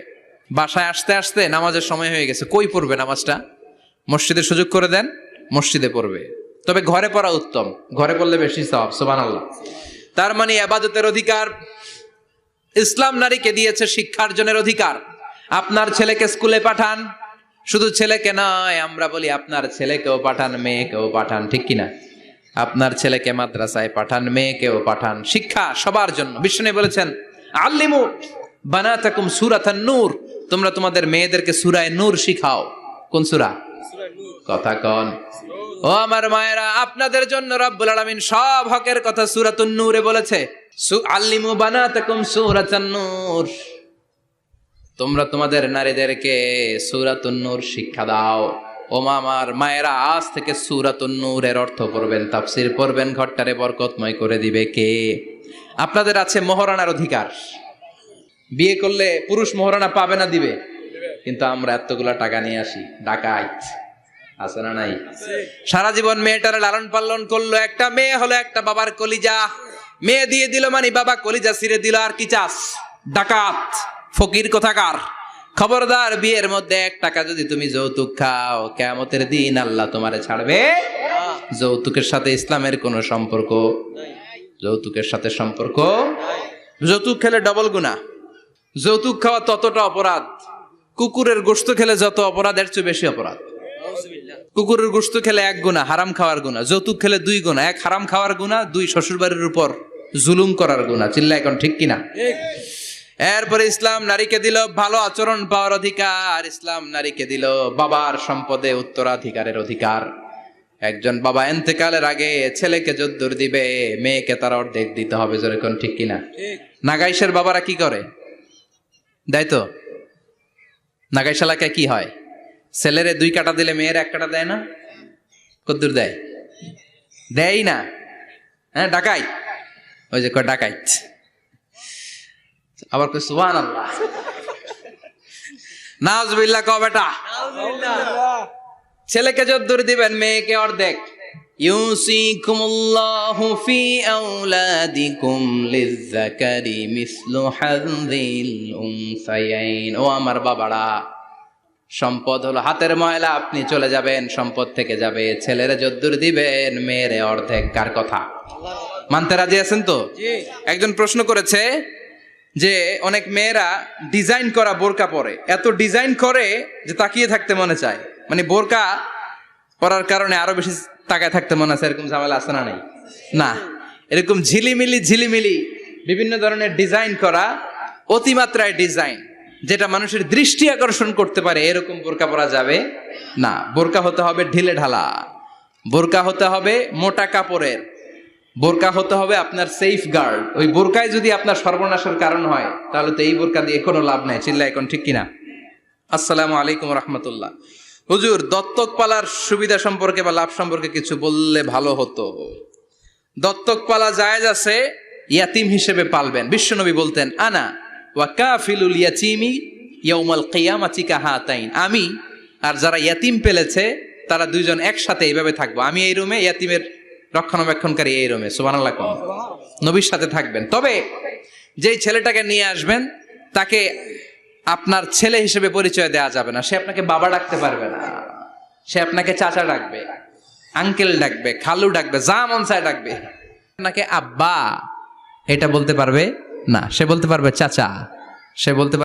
Speaker 1: বাসায় আসতে আসতে নামাজের সময় হয়ে গেছে, কই পড়বে নামাজটা? মসজিদে সুযোগ করে দেন, মসজিদে পড়বে। তবে ঘরে পড়া উত্তম, ঘরে পড়লে বেশি সওয়াব। সুবহানাল্লাহ। তার মানে ইবাদতের অধিকার। ইসলাম নারীকে দিয়েছে শিক্ষার্জনের অধিকার। আপনার ছেলেকে স্কুলে পাঠান, শুধু ছেলেকে নয়, আমরা বলি আপনার ছেলেকেও পাঠান, মেয়েকেও পাঠান, ঠিক কিনা? আপনার ছেলেকে মাদ্রাসায় পাঠান, মেয়েকেও পাঠান। শিক্ষা সবার জন্য। বিষ্ণু বলেছেন আল্লিমু বানাতাকুম সূরাতান নূর, তোমরা তোমাদের মেয়েদেরকে সূরা নূর শিখাও। কোন সূরা? কথা কন। ও আমার মায়েরা, আপনাদের জন্য রব্বুল আলামিন সব হকের কথা সূরাতুন নূরে বলেছে। আল্লিমু বানাতাকুম সূরাতান নূর, তোমরা তোমাদের নারীদেরকে সূরাতুন নূর শিক্ষা দাও। ও আমার মায়েরা, আজ থেকে সূরাতুন নূরের অর্থ পড়বেন, তাফসীর পড়বেন, ঘরটারে বরকতময় করে দিবে কে? আপনাদের আছে মোহরানার অধিকার। বিয়ে করলে পুরুষ মোহরানা পাবে না, দিবে। কিন্তু আমরা এতগুলা টাকা নিয়ে আসি, ডাকাইত, আছে না নাই? সারা জীবন মেয়েটারে লালন পালন করলো, একটা মেয়ে হলো একটা বাবার কলিজা। মেয়ে দিয়ে দিল মানে বাবা কলিজা ছিঁড়ে দিল, আর কি চাস? ডাকাত, ফকির কোথাকার। খবরদার, বিয়ের মধ্যে 1 টাকা যদি তুমি যৌতুক খাও, কিয়ামতের দিন আল্লাহ তোমারে ছাড়বে। যৌতুকের সাথে ইসলামের কোনো সম্পর্ক, যৌতুকের সাথে সম্পর্ক। যৌতুক খেলে ডবল গুনাহ। যৌতুক খাওয়া ততটা অপরাধ, কুকুরের গোশত খেলে যত অপরাধ, এর চেয়ে বেশি অপরাধ। কুকুরের গোশত খেলে 1 গুনাহ, হারাম খাওয়ার গুনাহ। যৌতুক খেলে 2 গুনাহ, 1 হারাম খাওয়ার গুনাহ, 2 শ্বশুরবাড়ির উপর জুলুম করার গুনাহ। চিল্লা এখন ঠিক কিনা? এরপরে ইসলাম নারীকে দিল ভালো আচরণ পাওয়ার অধিকার। ইসলাম নারীকে দিল বাবার সম্পদে উত্তরাধিকারের অধিকার। একজন বাবা ইন্তেকালের আগে ছেলেকে যদ্দুর দিবে, মেয়েকে তার অর্ধেক দিতে হবে। জোরে কোন ঠিক কিনা? নাগাইশের বাবারা কি করে? দেয় তো। নাগাইশ এলাকায় কি হয়? ছেলেরে 2 কাটা দিলে মেয়ের 1 কাটা দেয় না? কদ্দুর দেয়? দেয় না। হ্যাঁ, ডাকাইত। ওই যে কয় ডাকাইত। আবার কই সুবহানাল্লাহ, নাউজুবিল্লাহ। কও বেটা, ছেলেকে যদ্দুর দিবেন, মেয়েকে অর্ধেক। ইউসিকুমুল্লাহু ফি আওলাদিকুম লিযযাকারি মিসলু হাযযিল উনসায়াইন। ও আমার বাবারা, সম্পদ হলো হাতের ময়লা, আপনি চলে যাবেন, সম্পদ থেকে যাবে। ছেলেরে যদ্দুর দিবেন, মেয়েরে অর্ধেক। কার কথা? মানতে রাজি আছেন তো? একজন প্রশ্ন করেছে যে অনেক মেয়েরা ডিজাইন করা বোরকা পরে, এত ডিজাইন করে যে তাকিয়ে থাকতে মনে চায়। মানে বোরকা পরার কারণে আরো বেশি তাকায় থাকতে মনে আছে, এরকম ঝামেলা আছে না? নাই না, এরকম ঝিলিমিলি বিভিন্ন ধরনের ডিজাইন করা, অতিমাত্রায় ডিজাইন, যেটা মানুষের দৃষ্টি আকর্ষণ করতে পারে, এরকম বোরকা পরা যাবে না। বোরকা হতে হবে ঢিলে ঢালা, বোরকা হতে হবে মোটা কাপড়ের, বোরকা হতে হবে আপনার সেফ গার্ড। ওই বোরকায় যদি আপনার সর্বনাশের কারণ হয়, তাহলে তো এই বোরকা দিয়ে কোনো লাভ নাই। চিল্লা এখন ঠিক কিনা? আসসালামু আলাইকুম রাহমাতুল্লাহ। হুজুর, দত্তক পালার সুবিধা সম্পর্কে বা লাভ সম্পর্কে কিছু বললে ভালো হতো। দত্তক পালা জায়েজ আছে, ইয়াতিম হিসেবে পালবেন। বিশ্বনবী বলতেন, আনা ওয়া কাফিলুল ইয়াতীমি ইয়াউমাল কিয়ামাতি কাহাতাইন। আমি আর যারা ইয়াতিম পেলেছে তারা 2 জন একসাথে এইভাবে থাকবো। আমি এই রুমে, ইয়াতিমের রক্ষণাবেক্ষণকারী এই রুমে। সুবহানাল্লাহ। নবীর সাথে থাকবেন। তবে যেই ছেলেটাকে নিয়ে আসবেন, তাকে আপনার ছেলে হিসেবে পরিচয় দেওয়া যাবে না। সে আপনাকে বাবা ডাকতে পারবে না, সে আপনাকে চাচা ডাকবে, আঙ্কেল ডাকবে, খালু ডাকবে, যা মন চায় ডাকবে। আপনাকে আব্বা এটা বলতে পারবে না, সে বলতে পারবে চাচা, সে বলতে